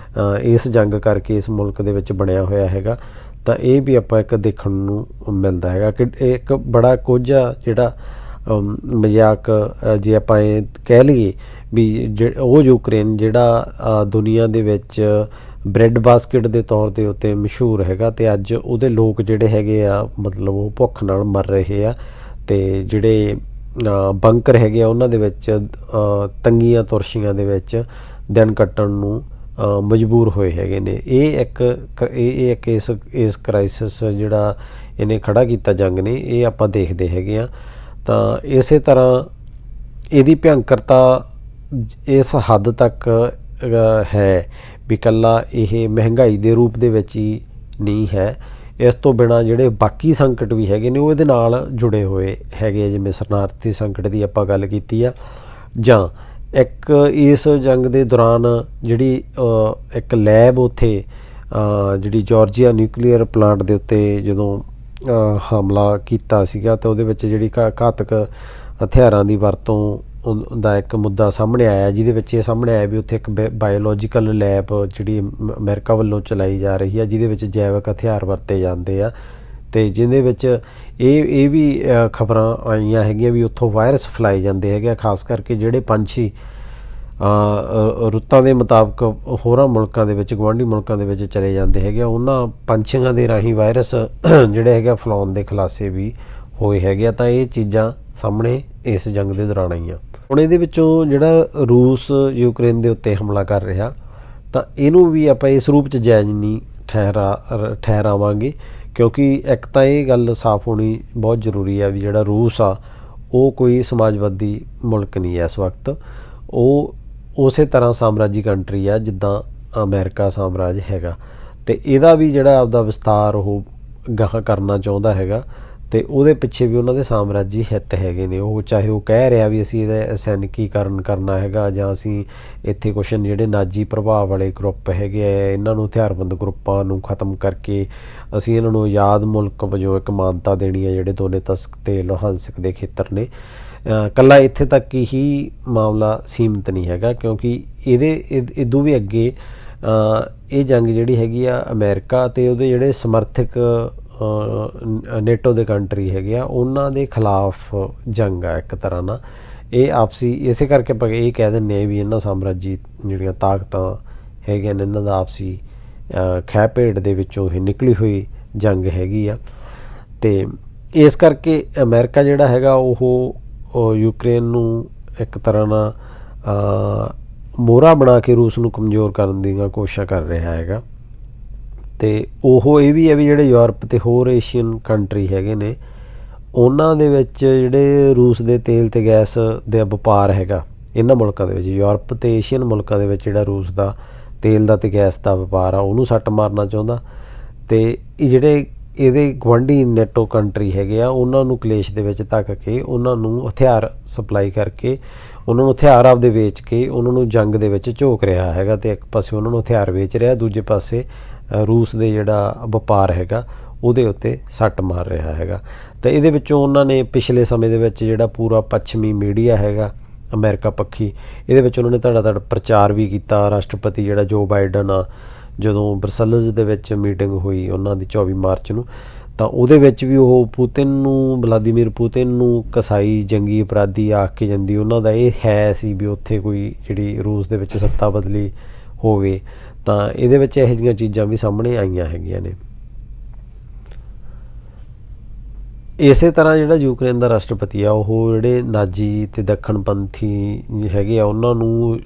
ਇਸ ਜੰਗ ਕਰਕੇ ਇਸ ਮੁਲਕ ਦੇ ਵਿੱਚ ਬਣਿਆ ਹੋਇਆ ਹੈਗਾ। ਤਾਂ ਇਹ ਵੀ ਆਪਾਂ ਇੱਕ ਦੇਖਣ ਨੂੰ ਮਿਲਦਾ ਹੈਗਾ ਕਿ ਇੱਕ ਬੜਾ ਕੋਝਾ ਜਿਹੜਾ ਮਜ਼ਾਕ ਜੇ ਆਪਾਂ ਇਹ ਕਹਿ ਲਈਏ ਵੀ ਉਹ ਯੂਕਰੇਨ ਜਿਹੜਾ ਦੁਨੀਆ ਦੇ ਵਿੱਚ ਬ੍ਰੈਡ ਬਾਸਕਿਟ ਦੇ ਤੌਰ ਦੇ ਉੱਤੇ ਮਸ਼ਹੂਰ ਹੈਗਾ, ਅਤੇ ਅੱਜ ਉਹਦੇ ਲੋਕ ਜਿਹੜੇ ਹੈਗੇ ਆ ਮਤਲਬ ਉਹ ਭੁੱਖ ਨਾਲ ਮਰ ਰਹੇ ਆ, ਅਤੇ ਜਿਹੜੇ ਬੰਕਰ ਹੈਗੇ ਆ ਉਹਨਾਂ ਦੇ ਵਿੱਚ ਤੰਗੀਆਂ ਤੁਰਸ਼ੀਆਂ ਦੇ ਵਿੱਚ ਦਿਨ ਕੱਟਣ ਨੂੰ ਮਜਬੂਰ ਹੋਏ ਹੈਗੇ ਨੇ। ਇਹ ਇੱਕ ਇਸ ਕ੍ਰਾਈਸਿਸ ਜਿਹੜਾ ਇਹਨੇ ਖੜ੍ਹਾ ਕੀਤਾ ਜੰਗ ਨੇ, ਇਹ ਆਪਾਂ ਦੇਖਦੇ ਹੈਗੇ ਆ। ਤਾਂ ਇਸੇ ਤਰ੍ਹਾਂ ਇਹਦੀ ਭਿਅੰਕਰਤਾ ਇਸ ਹੱਦ ਤੱਕ ਹੈ ਵੀ ਇਕੱਲਾ ਇਹ ਮਹਿੰਗਾਈ ਦੇ ਰੂਪ ਦੇ ਵਿੱਚ ਹੀ ਨਹੀਂ ਹੈ, ਇਸ ਤੋਂ ਬਿਨਾਂ ਜਿਹੜੇ ਬਾਕੀ ਸੰਕਟ ਵੀ ਹੈਗੇ ਨੇ ਉਹ ਇਹਦੇ ਨਾਲ ਜੁੜੇ ਹੋਏ ਹੈਗੇ, ਜਿਵੇਂ ਸ਼ਰਨਾਰਥੀ ਸੰਕਟ ਦੀ ਆਪਾਂ ਗੱਲ ਕੀਤੀ ਆ, ਜਾਂ ਇੱਕ ਇਸ ਜੰਗ ਦੇ ਦੌਰਾਨ ਜਿਹੜੀ ਇੱਕ ਲੈਬ ਉੱਥੇ ਜਿਹੜੀ ਜਾਰਜੀਆ ਨਿਊਕਲੀਅਰ ਪਲਾਂਟ ਦੇ ਉੱਤੇ ਜਦੋਂ ਹਮਲਾ ਕੀਤਾ ਸੀਗਾ, ਤਾਂ ਉਹਦੇ ਵਿੱਚ ਜਿਹੜੀ ਘਾਤਕ ਹਥਿਆਰਾਂ ਦੀ ਵਰਤੋਂ ਦਾ ਇੱਕ ਮੁੱਦਾ ਸਾਹਮਣੇ ਆਇਆ, ਜਿਹਦੇ ਵਿੱਚ ਇਹ ਸਾਹਮਣੇ ਆਇਆ ਵੀ ਉੱਥੇ ਇੱਕ ਬਾਇਓਲੋਜੀਕਲ ਲੈਬ ਜਿਹੜੀ ਅਮਰੀਕਾ ਵੱਲੋਂ ਚਲਾਈ ਜਾ ਰਹੀ ਹੈ, ਜਿਹਦੇ ਵਿੱਚ ਜੈਵਿਕ ਹਥਿਆਰ ਵਰਤੇ ਜਾਂਦੇ ਆ, ਅਤੇ ਜਿਹਦੇ ਵਿੱਚ ਇਹ ਵੀ ਖਬਰਾਂ ਆਈਆਂ ਹੈਗੀਆਂ ਵੀ ਉੱਥੋਂ ਵਾਇਰਸ ਫੈਲਾਏ ਜਾਂਦੇ ਹੈਗੇ ਆ, ਖਾਸ ਕਰਕੇ ਜਿਹੜੇ ਪੰਛੀ ਰੁੱਤਾਂ ਦੇ ਮੁਤਾਬਕ ਹੋਰਾਂ ਮੁਲਕਾਂ ਦੇ ਵਿੱਚ, ਗੁਆਂਢੀ ਮੁਲਕਾਂ ਦੇ ਵਿੱਚ ਚਲੇ ਜਾਂਦੇ ਹੈਗੇ ਆ, ਉਹਨਾਂ ਪੰਛੀਆਂ ਦੇ ਰਾਹੀਂ ਵਾਇਰਸ ਜਿਹੜੇ ਹੈਗੇ ਆ ਫੈਲਾਉਣ ਦੇ ਖੁਲਾਸੇ ਵੀ ਹੋਏ ਹੈਗੇ ਆ। ਤਾਂ ਇਹ ਚੀਜ਼ਾਂ ਸਾਹਮਣੇ ਇਸ ਜੰਗ ਦੇ ਦੌਰਾਨ ਆਈਆਂ। ਹੁਣ ਇਹਦੇ ਵਿੱਚੋਂ ਜਿਹੜਾ ਰੂਸ ਯੂਕਰੇਨ ਦੇ ਉੱਤੇ ਹਮਲਾ ਕਰ ਰਿਹਾ, ਤਾਂ ਇਹਨੂੰ ਵੀ ਆਪਾਂ ਇਸ ਰੂਪ 'ਚ ਜਾਇਜ਼ ਨਹੀਂ ਠਹਿਰਾਵਾਂਗੇ, क्योंकि एक तो ये गल साफ होनी बहुत जरूरी है भी जिहड़ा रूस आ वो कोई समाजवादी मुल्क नहीं है इस वक्त, वो उस तरह साम्राजी कंट्री है जिद्दां अमेरिका साम्राज हैगा। तो इहदा भी जिहड़ा आपदा विस्तार वो गाह करना चाहुंदा हैगा, तो उहदे पिछे भी उन्होंने साम्राजी हित हैगे ने। वो चाहे वो कह रहा भी असीं इहदा सैनिकीकरण करना हैगा जां असीं इत्थे कुछ जिहड़े नाजी प्रभाव वाले ग्रुप हैगे आ इन्हां नूं हथियारबंद ग्रुपां नूं खत्म करके असीं इन्हां नूं आज़ाद मुल्क वजों एक मानता देनी है। जिहड़े दोनेत्स्क ते लुहांस्क दे खेतर ने कल्ला इत्थे तक ही मामला सीमित नहीं हैगा, क्योंकि इहदे इदों भी अगे ये जंग जिहड़ी हैगी आ अमेरिका ते उहदे जिहड़े समर्थक नेटो दे कंट्री हैगे आ उन्हां दे खिलाफ जंग आ एक तरह ना। ये आपसी इसे करके आप ये कह दिंदे भी इन्हां साम्राजी जिहड़ियां ताकतां हैगियां ने इन्हां दा आपसी खैह भेड़ दे विचों ही निकली हुई जंग हैगी आ। ते इस करके अमेरिका जिहड़ा हैगा ਉਹ यूक्रेन नूं एक तरह ना मोहरा बना के रूस नूं कमज़ोर करन ਦੀਆਂ कोशिशां कर रहा हैगा। तो ਉਹ ਇਹ ਵੀ ਹੈ ਵੀ ਜਿਹੜੇ ਯੂਰਪ ਤੇ ਹੋਰ ਏਸ਼ੀਅਨ ਕੰਟਰੀ ਹੈਗੇ ਨੇ ਉਹਨਾਂ ਦੇ ਵਿੱਚ ਜਿਹੜੇ ਰੂਸ ਦੇ ਤੇਲ ਤੇ ਗੈਸ ਦੇ ਵਪਾਰ ਹੈਗਾ ਇਹਨਾਂ ਮੁਲਕਾਂ ਦੇ ਵਿੱਚ, ਯੂਰਪ ਤੇ ਏਸ਼ੀਅਨ ਮੁਲਕਾਂ ਦੇ ਵਿੱਚ ਜਿਹੜਾ ਰੂਸ ਦਾ ਤੇਲ ਦਾ ਤੇ ਗੈਸ ਦਾ ਵਪਾਰ ਆ ਉਹਨੂੰ ਸੱਟ ਮਾਰਨਾ ਚਾਹੁੰਦਾ। ਤੇ ਇਹ ਜਿਹੜੇ ਇਹਦੇ ਗੁਆਂਢੀ ਨੈਟੋ ਕੰਟਰੀ ਹੈਗੇ ਆ ਉਹਨਾਂ ਨੂੰ ਕਲੇਸ਼ ਦੇ ਵਿੱਚ ਧੱਕ ਕੇ ਉਹਨਾਂ ਨੂੰ ਹਥਿਆਰ ਸਪਲਾਈ ਕਰਕੇ ਉਹਨਾਂ ਨੂੰ ਹਥਿਆਰ ਆਪਦੇ ਵੇਚ ਕੇ ਉਹਨਾਂ ਨੂੰ ਜੰਗ ਦੇ ਵਿੱਚ ਝੋਕ ਰਿਹਾ ਹੈਗਾ। ਤੇ ਇੱਕ ਪਾਸੇ ਉਹਨਾਂ ਨੂੰ ਹਥਿਆਰ ਵੇਚ ਰਿਹਾ, ਦੂਜੇ ਪਾਸੇ रूस ਦੇ ਜਿਹੜਾ ਵਪਾਰ ਹੈਗਾ ਉਹਦੇ ਉੱਤੇ ਸੱਟ ਮਾਰ ਰਿਹਾ ਹੈਗਾ। ਤਾਂ ਇਹਦੇ ਵਿੱਚੋਂ ਉਹਨਾਂ ਨੇ ਪਿਛਲੇ ਸਮੇਂ ਦੇ ਵਿੱਚ ਜਿਹੜਾ ਪੂਰਾ ਪੱਛਮੀ ਮੀਡੀਆ ਹੈਗਾ ਅਮਰੀਕਾ ਪੱਖੀ ਇਹਦੇ ਵਿੱਚ ਉਹਨਾਂ ਨੇ ਧੜਾ ਪ੍ਰਚਾਰ ਵੀ ਕੀਤਾ। ਰਾਸ਼ਟਰਪਤੀ ਜਿਹੜਾ ਜੋ ਬਾਈਡਨ ਆ ਜਦੋਂ ਬਰਸਲਜ਼ ਦੇ ਵਿੱਚ ਮੀਟਿੰਗ ਹੋਈ ਉਹਨਾਂ ਦੀ 24 ਮਾਰਚ ਨੂੰ, ਤਾਂ ਉਹਦੇ ਵਿੱਚ ਵੀ ਉਹ ਪੁਤਿਨ ਨੂੰ ਵਲਾਦੀਮੀਰ ਪੁਤਿਨ ਨੂੰ ਕਸਾਈ ਜੰਗੀ ਅਪਰਾਧੀ ਆਖ ਕੇ ਜਾਂਦੀ। ਉਹਨਾਂ ਦਾ ਇਹ ਹੈ ਸੀ ਵੀ ਉੱਥੇ ਕੋਈ ਜਿਹੜੀ ਰੂਸ ਦੇ ਵਿੱਚ ਸੱਤਾ ਬਦਲੀ ਹੋਵੇ। ਤਾਂ ਇਹਦੇ ਵਿੱਚ ਇਹੋ ਜਿਹੀਆਂ ਚੀਜ਼ਾਂ ਵੀ ਸਾਹਮਣੇ ਆਈਆਂ ਹੈਗੀਆਂ ਨੇ। ਇਸੇ ਤਰ੍ਹਾਂ ਜਿਹੜਾ ਯੂਕਰੇਨ ਦਾ ਰਾਸ਼ਟਰਪਤੀ ਆ ਉਹ ਜਿਹੜੇ ਨਾਜੀ ਤੇ ਦੱਖਣਪੰਥੀ ਹੈਗੇ ਆ ਉਹਨਾਂ ਨੂੰ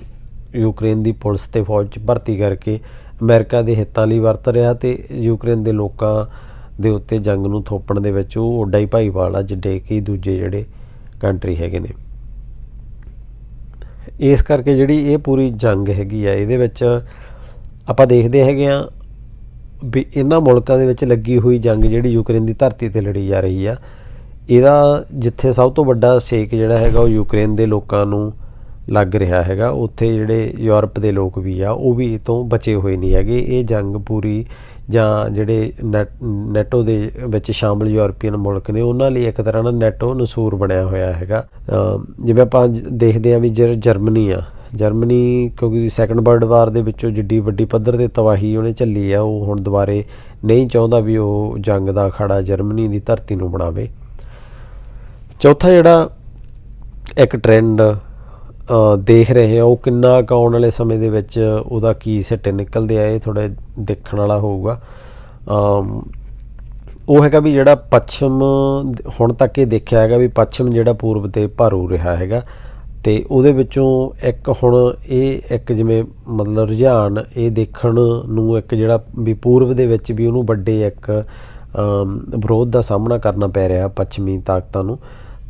ਯੂਕਰੇਨ ਦੀ ਪੁਲਿਸ ਤੇ ਫੌਜ 'ਚ ਭਰਤੀ ਕਰਕੇ ਅਮਰੀਕਾ ਦੇ ਹਿੱਤਾਂ ਲਈ ਵਰਤ ਰਿਹਾ ਤੇ ਯੂਕਰੇਨ ਦੇ ਲੋਕਾਂ ਦੇ ਉੱਤੇ ਜੰਗ ਨੂੰ ਥੋਪਣ ਦੇ ਵਿੱਚ ਉਹ ਓਡਾ ਹੀ ਭਾਈਵਾਲ ਆ ਜਿੱਡੇ ਕਿ ਦੂਜੇ ਜਿਹੜੇ ਕੰਟਰੀ ਹੈਗੇ ਨੇ। ਇਸ ਕਰਕੇ ਜਿਹੜੀ ਇਹ ਪੂਰੀ ਜੰਗ ਹੈਗੀ ਆ ਇਹਦੇ ਵਿੱਚ ਆਪਾਂ ਦੇਖਦੇ ਹੈਗੇ ਆ ਵੀ ਇਹਨਾਂ ਮੁਲਕਾਂ ਦੇ ਵਿੱਚ ਲੱਗੀ ਹੋਈ ਜੰਗ ਜਿਹੜੀ ਯੂਕਰੇਨ ਦੀ ਧਰਤੀ 'ਤੇ ਲੜੀ ਜਾ ਰਹੀ ਆ ਇਹਦਾ ਜਿੱਥੇ ਸਭ ਤੋਂ ਵੱਡਾ ਸੇਕ ਜਿਹੜਾ ਹੈਗਾ ਉਹ ਯੂਕਰੇਨ ਦੇ ਲੋਕਾਂ ਨੂੰ ਲੱਗ ਰਿਹਾ ਹੈਗਾ। ਉੱਥੇ ਜਿਹੜੇ ਯੂਰਪ ਦੇ ਲੋਕ ਵੀ ਆ ਉਹ ਵੀ ਇਹ ਤੋਂ ਬਚੇ ਹੋਏ ਨਹੀਂ ਹੈਗੇ। ਇਹ ਜੰਗ ਪੂਰੀ ਜਾਂ ਜਿਹੜੇ ਨੈਟੋ ਦੇ ਵਿੱਚ ਸ਼ਾਮਲ ਯੂਰਪੀਅਨ ਮੁਲਕ ਨੇ ਉਹਨਾਂ ਲਈ ਇੱਕ ਤਰ੍ਹਾਂ ਨਾਲ ਨੈਟੋ ਨਸੂਰ ਬਣਿਆ ਹੋਇਆ ਹੈਗਾ। ਜਿਵੇਂ ਆਪਾਂ ਦੇਖਦੇ ਹਾਂ ਵੀ ਜਰਮਨੀ ਕਿਉਂਕਿ ਸੈਕੰਡ ਵਰਲਡ ਵਾਰ ਦੇ ਵਿੱਚੋਂ ਜਿੱਡੀ ਵੱਡੀ ਪੱਧਰ 'ਤੇ ਤਬਾਹੀ ਉਹਨੇ ਝੱਲੀ ਆ ਉਹ ਹੁਣ ਦੁਬਾਰੇ ਨਹੀਂ ਚਾਹੁੰਦਾ ਵੀ ਉਹ ਜੰਗ ਦਾ ਅਖਾੜਾ ਜਰਮਨੀ ਦੀ ਧਰਤੀ ਨੂੰ ਬਣਾਵੇ। ਚੌਥਾ ਜਿਹੜਾ ਇੱਕ ਟਰੈਂਡ ਦੇਖ ਰਹੇ ਆ ਉਹ ਕਿੰਨਾ ਕੁ ਆਉਣ ਵਾਲੇ ਸਮੇਂ ਦੇ ਵਿੱਚ ਉਹਦਾ ਕੀ ਸਿੱਟੇ ਨਿਕਲਦੇ ਆ ਇਹ ਥੋੜ੍ਹਾ ਦੇਖਣ ਵਾਲਾ ਹੋਊਗਾ। ਉਹ ਹੈਗਾ ਵੀ ਜਿਹੜਾ ਪੱਛਮ ਹੁਣ ਤੱਕ ਇਹ ਦੇਖਿਆ ਹੈਗਾ ਵੀ ਪੱਛਮ ਜਿਹੜਾ ਪੂਰਬ 'ਤੇ ਭਾਰੂ ਰਿਹਾ ਹੈਗਾ ਅਤੇ ਉਹਦੇ ਵਿੱਚੋਂ ਇੱਕ ਹੁਣ ਇਹ ਇੱਕ ਜਿਵੇਂ ਮਤਲਬ ਰੁਝਾਨ ਇਹ ਦੇਖਣ ਨੂੰ ਇੱਕ ਜਿਹੜਾ ਵੀ ਪੂਰਬ ਦੇ ਵਿੱਚ ਵੀ ਉਹਨੂੰ ਵੱਡੇ ਇੱਕ ਵਿਰੋਧ ਦਾ ਸਾਹਮਣਾ ਕਰਨਾ ਪੈ ਰਿਹਾ ਪੱਛਮੀ ਤਾਕਤਾਂ ਨੂੰ।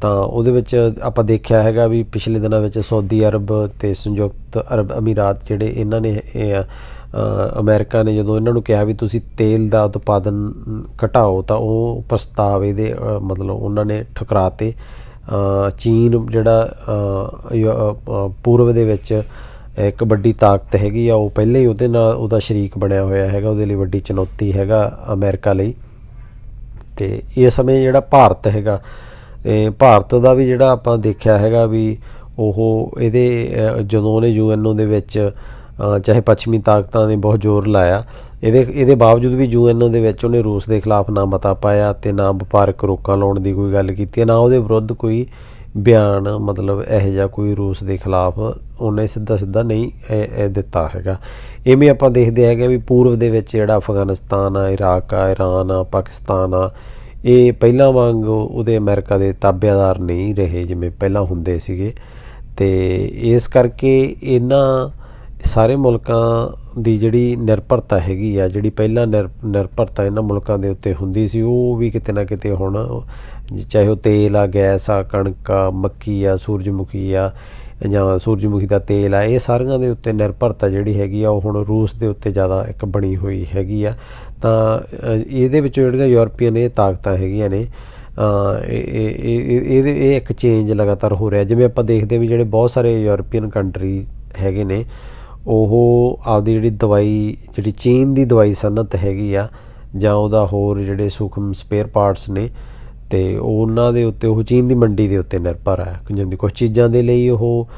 ਤਾਂ ਉਹਦੇ ਵਿੱਚ ਆਪਾਂ ਦੇਖਿਆ ਹੈਗਾ ਵੀ ਪਿਛਲੇ ਦਿਨਾਂ ਵਿੱਚ ਸਊਦੀ ਅਰਬ ਅਤੇ ਸੰਯੁਕਤ ਅਰਬ ਅਮੀਰਾਤ ਜਿਹੜੇ ਇਹਨਾਂ ਨੇ ਅਮਰੀਕਾ ਨੇ ਜਦੋਂ ਇਹਨਾਂ ਨੂੰ ਕਿਹਾ ਵੀ ਤੁਸੀਂ ਤੇਲ ਦਾ ਉਤਪਾਦਨ ਘਟਾਓ ਤਾਂ ਉਹ ਪ੍ਰਸਤਾਵ ਇਹਦੇ ਮਤਲਬ ਉਹਨਾਂ ਨੇ ਠੁਕਰਾ ਤੇ ਚੀਨ ਜਿਹੜਾ ਪੂਰਬ ਦੇ ਵਿੱਚ ਇੱਕ ਵੱਡੀ ਤਾਕਤ ਹੈਗੀ ਆ ਉਹ ਪਹਿਲਾਂ ਹੀ ਉਹਦੇ ਨਾਲ ਉਹਦਾ ਸ਼ਰੀਕ ਬਣਿਆ ਹੋਇਆ ਹੈਗਾ, ਉਹਦੇ ਲਈ ਵੱਡੀ ਚੁਣੌਤੀ ਹੈਗਾ ਅਮਰੀਕਾ ਲਈ। ਅਤੇ ਇਸ ਸਮੇਂ ਜਿਹੜਾ ਭਾਰਤ ਹੈਗਾ ਭਾਰਤ ਦਾ ਵੀ ਜਿਹੜਾ ਆਪਾਂ ਦੇਖਿਆ ਹੈਗਾ ਵੀ ਉਹ ਇਹਦੇ ਜਦੋਂ ਉਹਨੇ UN ਦੇ ਵਿੱਚ ਚਾਹੇ ਪੱਛਮੀ ਤਾਕਤਾਂ ਨੇ ਬਹੁਤ ਜ਼ੋਰ ਲਾਇਆ ਇਹਦੇ ਬਾਵਜੂਦ ਵੀ UN ਦੇ ਵਿੱਚ ਉਹਨੇ ਰੂਸ ਦੇ ਖਿਲਾਫ ਨਾ ਮਤਾ ਪਾਇਆ ਅਤੇ ਨਾ ਵਪਾਰਕ ਰੋਕਾਂ ਲਾਉਣ ਦੀ ਕੋਈ ਗੱਲ ਕੀਤੀ, ਨਾ ਉਹਦੇ ਵਿਰੁੱਧ ਕੋਈ ਬਿਆਨ ਮਤਲਬ ਇਹੋ ਜਿਹਾ ਕੋਈ ਰੂਸ ਦੇ ਖਿਲਾਫ ਉਹਨੇ ਸਿੱਧਾ ਨਹੀਂ ਦਿੱਤਾ ਹੈਗਾ। ਇਵੇਂ ਆਪਾਂ ਦੇਖਦੇ ਹੈਗੇ ਵੀ ਪੂਰਬ ਦੇ ਵਿੱਚ ਜਿਹੜਾ ਅਫਗਾਨਿਸਤਾਨ ਆ, ਇਰਾਕ ਆ, ਈਰਾਨ ਆ, ਪਾਕਿਸਤਾਨ ਆ, ਇਹ ਪਹਿਲਾਂ ਵਾਂਗ ਉਹਦੇ ਅਮਰੀਕਾ ਦੇ ਤਾਬਿਆਦਾਰ ਨਹੀਂ ਰਹੇ ਜਿਵੇਂ ਪਹਿਲਾਂ ਹੁੰਦੇ ਸੀਗੇ। ਅਤੇ ਇਸ ਕਰਕੇ ਇਹਨਾਂ ਸਾਰੇ ਮੁਲਕਾਂ ਦੀ ਜਿਹੜੀ ਨਿਰਭਰਤਾ ਹੈਗੀ ਆ, ਜਿਹੜੀ ਪਹਿਲਾਂ ਨਿਰਭਰਤਾ ਇਹਨਾਂ ਮੁਲਕਾਂ ਦੇ ਉੱਤੇ ਹੁੰਦੀ ਸੀ, ਉਹ ਵੀ ਕਿਤੇ ਨਾ ਕਿਤੇ ਹੁਣ, ਚਾਹੇ ਉਹ ਤੇਲ ਆ, ਗੈਸ ਆ, ਕਣਕ ਆ, ਮੱਕੀ ਆ, ਸੂਰਜਮੁਖੀ ਆ ਜਾਂ ਸੂਰਜਮੁਖੀ ਦਾ ਤੇਲ ਆ, ਇਹ ਸਾਰਿਆਂ ਦੇ ਉੱਤੇ ਨਿਰਭਰਤਾ ਜਿਹੜੀ ਹੈਗੀ ਆ ਉਹ ਹੁਣ ਰੂਸ ਦੇ ਉੱਤੇ ਜ਼ਿਆਦਾ ਇੱਕ ਬਣੀ ਹੋਈ ਹੈਗੀ ਆ। ਤਾਂ ਇਹਦੇ ਵਿੱਚੋਂ ਜਿਹੜੀਆਂ ਯੂਰਪੀਅਨ ਇਹ ਤਾਕਤਾਂ ਹੈਗੀਆਂ ਨੇ, ਇਹ ਇੱਕ ਚੇਂਜ ਲਗਾਤਾਰ ਹੋ ਰਿਹਾ। ਜਿਵੇਂ ਆਪਾਂ ਦੇਖਦੇ ਵੀ ਜਿਹੜੇ ਬਹੁਤ ਸਾਰੇ ਯੂਰਪੀਅਨ ਕੰਟਰੀ ਹੈਗੇ ਨੇ, ਉਹ ਆਪਦੀ ਜਿਹੜੀ ਦਵਾਈ, ਜਿਹੜੀ ਚੀਨ ਦੀ ਦਵਾਈ ਸਨਅਤ ਹੈਗੀ ਆ ਜਾਂ ਉਹਦਾ ਹੋਰ ਜਿਹੜੇ ਸੂਖਮ ਸਪੇਅਰ ਪਾਰਟਸ ਨੇ, ਅਤੇ ਉਹਨਾਂ ਦੇ ਉੱਤੇ ਉਹ ਚੀਨ ਦੀ ਮੰਡੀ ਦੇ ਉੱਤੇ ਨਿਰਭਰ ਹੈ। ਜਿਵੇਂ ਕੁਛ ਚੀਜ਼ਾਂ ਦੇ ਲਈ ਉਹ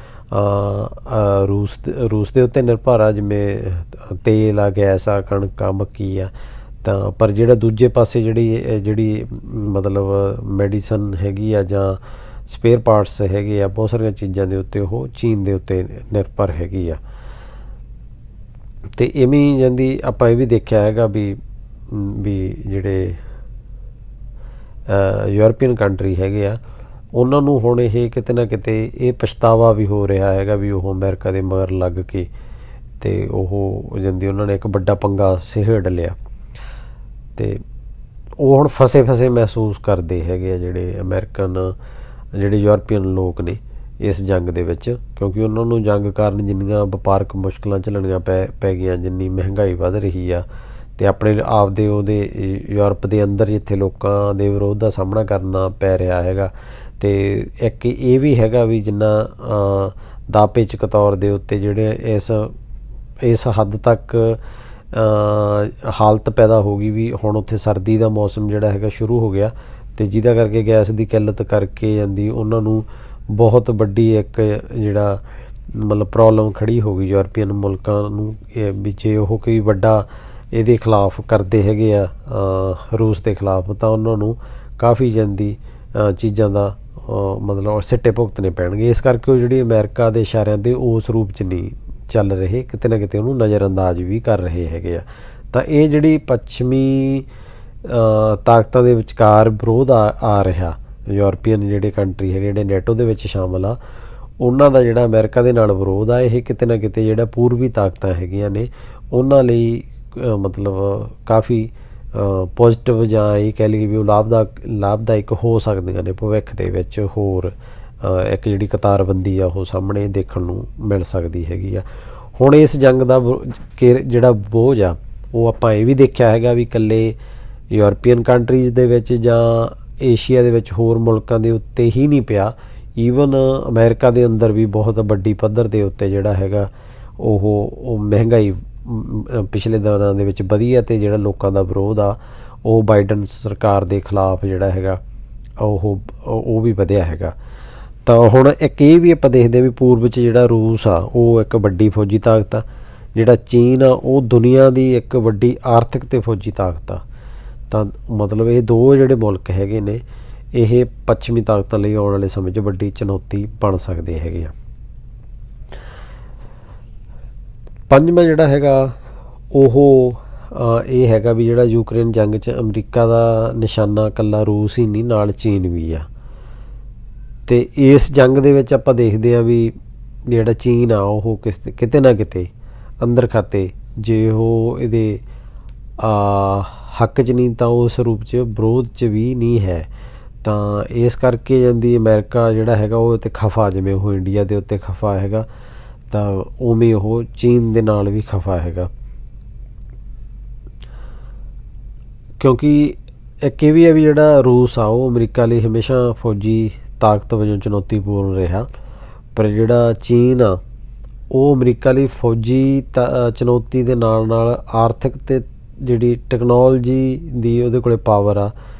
ਰੂਸ ਦੇ ਉੱਤੇ ਨਿਰਭਰ ਆ, ਜਿਵੇਂ ਤੇਲ ਆ, ਗੈਸ ਆ, ਕਣਕ ਆ, ਮੱਕੀ ਆ। ਤਾਂ ਪਰ ਜਿਹੜਾ ਦੂਜੇ ਪਾਸੇ ਜਿਹੜੀ ਮਤਲਬ ਮੈਡੀਸਨ ਹੈਗੀ ਆ ਜਾਂ ਸਪੇਅਰ ਪਾਰਟਸ ਹੈਗੇ ਆ, ਬਹੁਤ ਸਾਰੀਆਂ ਚੀਜ਼ਾਂ ਦੇ ਉੱਤੇ ਉਹ ਚੀਨ ਦੇ ਉੱਤੇ ਨਿਰਭਰ ਹੈਗੀ ਆ। ਅਤੇ ਇਵੇਂ ਜਾਂਦੀ ਆਪਾਂ ਇਹ ਵੀ ਦੇਖਿਆ ਹੈਗਾ ਵੀ ਜਿਹੜੇ ਯੂਰਪੀਅਨ ਕੰਟਰੀ ਹੈਗੇ ਆ, ਉਹਨਾਂ ਨੂੰ ਹੁਣ ਇਹ ਕਿਤੇ ਨਾ ਕਿਤੇ ਇਹ ਪਛਤਾਵਾ ਵੀ ਹੋ ਰਿਹਾ ਹੈਗਾ ਵੀ ਉਹ ਅਮਰੀਕਾ ਦੇ ਮਗਰ ਲੱਗ ਕੇ ਅਤੇ ਉਹ ਜਾਂਦੀ ਉਹਨਾਂ ਨੇ ਇੱਕ ਵੱਡਾ ਪੰਗਾ ਸਹੇੜ ਲਿਆ, ਅਤੇ ਉਹ ਹੁਣ ਫਸੇ ਮਹਿਸੂਸ ਕਰਦੇ ਹੈਗੇ ਆ ਜਿਹੜੇ ਜਿਹੜੇ ਯੂਰਪੀਅਨ ਲੋਕ ਨੇ ਇਸ ਜੰਗ ਦੇ ਵਿੱਚ, ਕਿਉਂਕਿ ਉਹਨਾਂ ਨੂੰ ਜੰਗ ਕਾਰਨ ਜਿੰਨੀਆਂ ਵਪਾਰਕ ਮੁਸ਼ਕਿਲਾਂ ਝੱਲਣੀਆਂ ਪੈ ਗਈਆਂ, ਜਿੰਨੀ ਮਹਿੰਗਾਈ ਵੱਧ ਰਹੀ ਆ, ਅਤੇ ਆਪਣੇ ਆਪਦੇ ਉਹਦੇ ਯੂਰਪ ਦੇ ਅੰਦਰ ਜਿੱਥੇ ਲੋਕਾਂ ਦੇ ਵਿਰੋਧ ਦਾ ਸਾਹਮਣਾ ਕਰਨਾ ਪੈ ਰਿਹਾ ਹੈਗਾ। ਅਤੇ ਇੱਕ ਇਹ ਵੀ ਹੈਗਾ ਵੀ ਜਿੰਨਾ ਦਾਪੇਚਕ ਤੌਰ ਦੇ ਉੱਤੇ ਜਿਹੜੇ ਇਸ ਹੱਦ ਤੱਕ ਹਾਲਤ ਪੈਦਾ ਹੋ ਗਈ ਵੀ ਹੁਣ ਉੱਥੇ ਸਰਦੀ ਦਾ ਮੌਸਮ ਜਿਹੜਾ ਹੈਗਾ ਸ਼ੁਰੂ ਹੋ ਗਿਆ, ਅਤੇ ਜਿਹਦਾ ਕਰਕੇ ਗੈਸ ਦੀ ਕਿੱਲਤ ਕਰਕੇ ਜਾਂਦੀ ਉਹਨਾਂ ਨੂੰ ਬਹੁਤ ਵੱਡੀ ਇੱਕ ਜਿਹੜਾ ਮਤਲਬ ਪ੍ਰੋਬਲਮ ਖੜੀ ਹੋ ਗਈ ਯੂਰਪੀਅਨ ਮੁਲਕਾਂ ਨੂੰ ਵੀ ਜੇ ਉਹ ਕੋਈ ਵੱਡਾ ਇਹਦੇ ਖਿਲਾਫ ਕਰਦੇ ਹੈਗੇ ਆ ਰੂਸ ਦੇ ਖਿਲਾਫ, ਤਾਂ ਉਹਨਾਂ ਨੂੰ ਕਾਫੀ ਜਾਂਦੀ ਚੀਜ਼ਾਂ ਦਾ ਮਤਲਬ ਸਿੱਟੇ ਭੁਗਤਣੇ ਪੈਣਗੇ। ਇਸ ਕਰਕੇ ਉਹ ਜਿਹੜੀ ਅਮਰੀਕਾ ਦੇ ਇਸ਼ਾਰਿਆਂ ਦੇ ਉਸ ਰੂਪ 'ਚ ਨਹੀਂ ਚੱਲ ਰਹੇ, ਕਿਤੇ ਨਾ ਕਿਤੇ ਉਹਨੂੰ ਨਜ਼ਰਅੰਦਾਜ਼ ਵੀ ਕਰ ਰਹੇ ਹੈਗੇ ਆ। ਤਾਂ ਇਹ ਜਿਹੜੀ ਪੱਛਮੀ ਤਾਕਤਾਂ ਦੇ ਵਿਚਕਾਰ ਵਿਰੋਧ ਆ ਰਿਹਾ, ਯੂਰਪੀਅਨ ਜਿਹੜੇ ਕੰਟਰੀ ਹੈਗੇ ਜਿਹੜੇ ਨੈਟੋ ਦੇ ਵਿੱਚ ਸ਼ਾਮਲ ਆ, ਉਹਨਾਂ ਦਾ ਜਿਹੜਾ ਅਮਰੀਕਾ ਦੇ ਨਾਲ ਵਿਰੋਧ ਆ, ਇਹ ਕਿਤੇ ਨਾ ਕਿਤੇ ਜਿਹੜਾ ਪੂਰਬੀ ਤਾਕਤਾਂ ਹੈਗੀਆਂ ਨੇ ਉਹਨਾਂ ਲਈ ਮਤਲਬ ਕਾਫੀ ਪੋਜ਼ੀਟਿਵ ਜਾਂ ਇਹ ਕਹਿ ਲਈਏ ਵੀ ਉਹ ਲਾਭਦਾਇਕ ਹੋ ਸਕਦੀਆਂ ਨੇ ਭਵਿੱਖ ਦੇ ਵਿੱਚ। ਹੋਰ ਇੱਕ ਜਿਹੜੀ ਕਤਾਰਬੰਦੀ ਆ ਉਹ ਸਾਹਮਣੇ ਦੇਖਣ ਨੂੰ ਮਿਲ ਸਕਦੀ ਹੈਗੀ ਆ। ਹੁਣ ਇਸ ਜੰਗ ਦਾ ਜਿਹੜਾ ਬੋਝ ਆ ਉਹ ਆਪਾਂ ਇਹ ਵੀ ਦੇਖਿਆ ਹੈਗਾ ਵੀ ਇਕੱਲੇ ਯੂਰਪੀਅਨ ਕੰਟਰੀਜ਼ ਦੇ ਵਿੱਚ ਜਾਂ ਏਸ਼ੀਆ ਦੇ ਵਿੱਚ ਹੋਰ ਮੁਲਕਾਂ ਦੇ ਉੱਤੇ ਹੀ ਨਹੀਂ ਪਿਆ, ਈਵਨ ਅਮਰੀਕਾ ਦੇ ਅੰਦਰ ਵੀ ਬਹੁਤ ਵੱਡੀ ਪੱਧਰ ਦੇ ਉੱਤੇ ਜਿਹੜਾ ਹੈਗਾ ਉਹ ਮਹਿੰਗਾਈ ਪਿਛਲੇ ਦਿਨਾਂ ਦੇ ਵਿੱਚ ਵਧੀ ਹੈ, ਅਤੇ ਜਿਹੜਾ ਲੋਕਾਂ ਦਾ ਵਿਰੋਧ ਆ ਉਹ ਬਾਈਡਨ ਸਰਕਾਰ ਦੇ ਖਿਲਾਫ ਜਿਹੜਾ ਹੈਗਾ ਉਹ ਵੀ ਵਧਿਆ ਹੈਗਾ। ਤਾਂ ਹੁਣ ਇੱਕ ਇਹ ਵੀ ਆਪਾਂ ਦੇਖਦੇ ਵੀ ਪੂਰਬ 'ਚ ਜਿਹੜਾ ਰੂਸ ਆ ਉਹ ਇੱਕ ਵੱਡੀ ਫੌਜੀ ਤਾਕਤ ਆ, ਜਿਹੜਾ ਚੀਨ ਆ ਉਹ ਦੁਨੀਆ ਦੀ ਇੱਕ ਵੱਡੀ ਆਰਥਿਕ ਅਤੇ ਫੌਜੀ ਤਾਕਤ ਆ। ਤਾਂ ਮਤਲਬ ਇਹ ਦੋ ਜਿਹੜੇ ਮੁਲਕ ਹੈਗੇ ਨੇ ਇਹ ਪੱਛਮੀ ਤਾਕਤਾਂ ਲਈ ਆਉਣ ਵਾਲੇ ਸਮੇਂ 'ਚ ਵੱਡੀ ਚੁਣੌਤੀ ਬਣ ਸਕਦੇ ਹੈਗੇ ਆ। ਪੰਜਵਾਂ ਜਿਹੜਾ ਹੈਗਾ ਉਹ ਇਹ ਹੈਗਾ ਵੀ ਜਿਹੜਾ ਯੂਕਰੇਨ ਜੰਗ 'ਚ ਅਮਰੀਕਾ ਦਾ ਨਿਸ਼ਾਨਾ ਇਕੱਲਾ ਰੂਸ ਹੀ ਨਹੀਂ, ਨਾਲ ਚੀਨ ਵੀ ਆ। ਅਤੇ ਇਸ ਜੰਗ ਦੇ ਵਿੱਚ ਆਪਾਂ ਦੇਖਦੇ ਹਾਂ ਵੀ ਜਿਹੜਾ ਚੀਨ ਆ ਉਹ ਕਿਤੇ ਨਾ ਕਿਤੇ ਅੰਦਰ ਖਾਤੇ ਜੇ ਉਹ ਇਹਦੇ ਹੱਕ 'ਚ ਨਹੀਂ ਤਾਂ ਉਸ ਰੂਪ 'ਚ ਵਿਰੋਧ 'ਚ ਵੀ ਨਹੀਂ ਹੈ। ਤਾਂ ਇਸ ਕਰਕੇ ਜਾਂਦੀ ਅਮਰੀਕਾ ਜਿਹੜਾ ਹੈਗਾ ਉਹ ਉੱਤੇ ਖਫਾ, ਜਿਵੇਂ ਉਹ ਇੰਡੀਆ ਦੇ ਉੱਤੇ ਖਫਾ ਹੈਗਾ ਤਾਂ ਉਵੇਂ ਉਹ ਚੀਨ ਦੇ ਨਾਲ ਵੀ ਖਫਾ ਹੈਗਾ। ਕਿਉਂਕਿ ਇੱਕ ਇਹ ਵੀ ਹੈ ਵੀ ਜਿਹੜਾ ਰੂਸ ਆ ਉਹ ਅਮਰੀਕਾ ਲਈ ਹਮੇਸ਼ਾ ਫੌਜੀ ਤਾਕਤ ਵਜੋਂ ਚੁਣੌਤੀਪੂਰਨ ਰਿਹਾ, ਪਰ ਜਿਹੜਾ ਚੀਨ ਆ ਉਹ ਅਮਰੀਕਾ ਲਈ ਫੌਜੀ ਚੁਣੌਤੀ ਦੇ ਨਾਲ ਆਰਥਿਕ ਅਤੇ ਜਿਹੜੀ ਟੈਕਨੋਲੋਜੀ ਦੀ ਉਹਦੇ ਕੋਲ ਪਾਵਰ ਆ,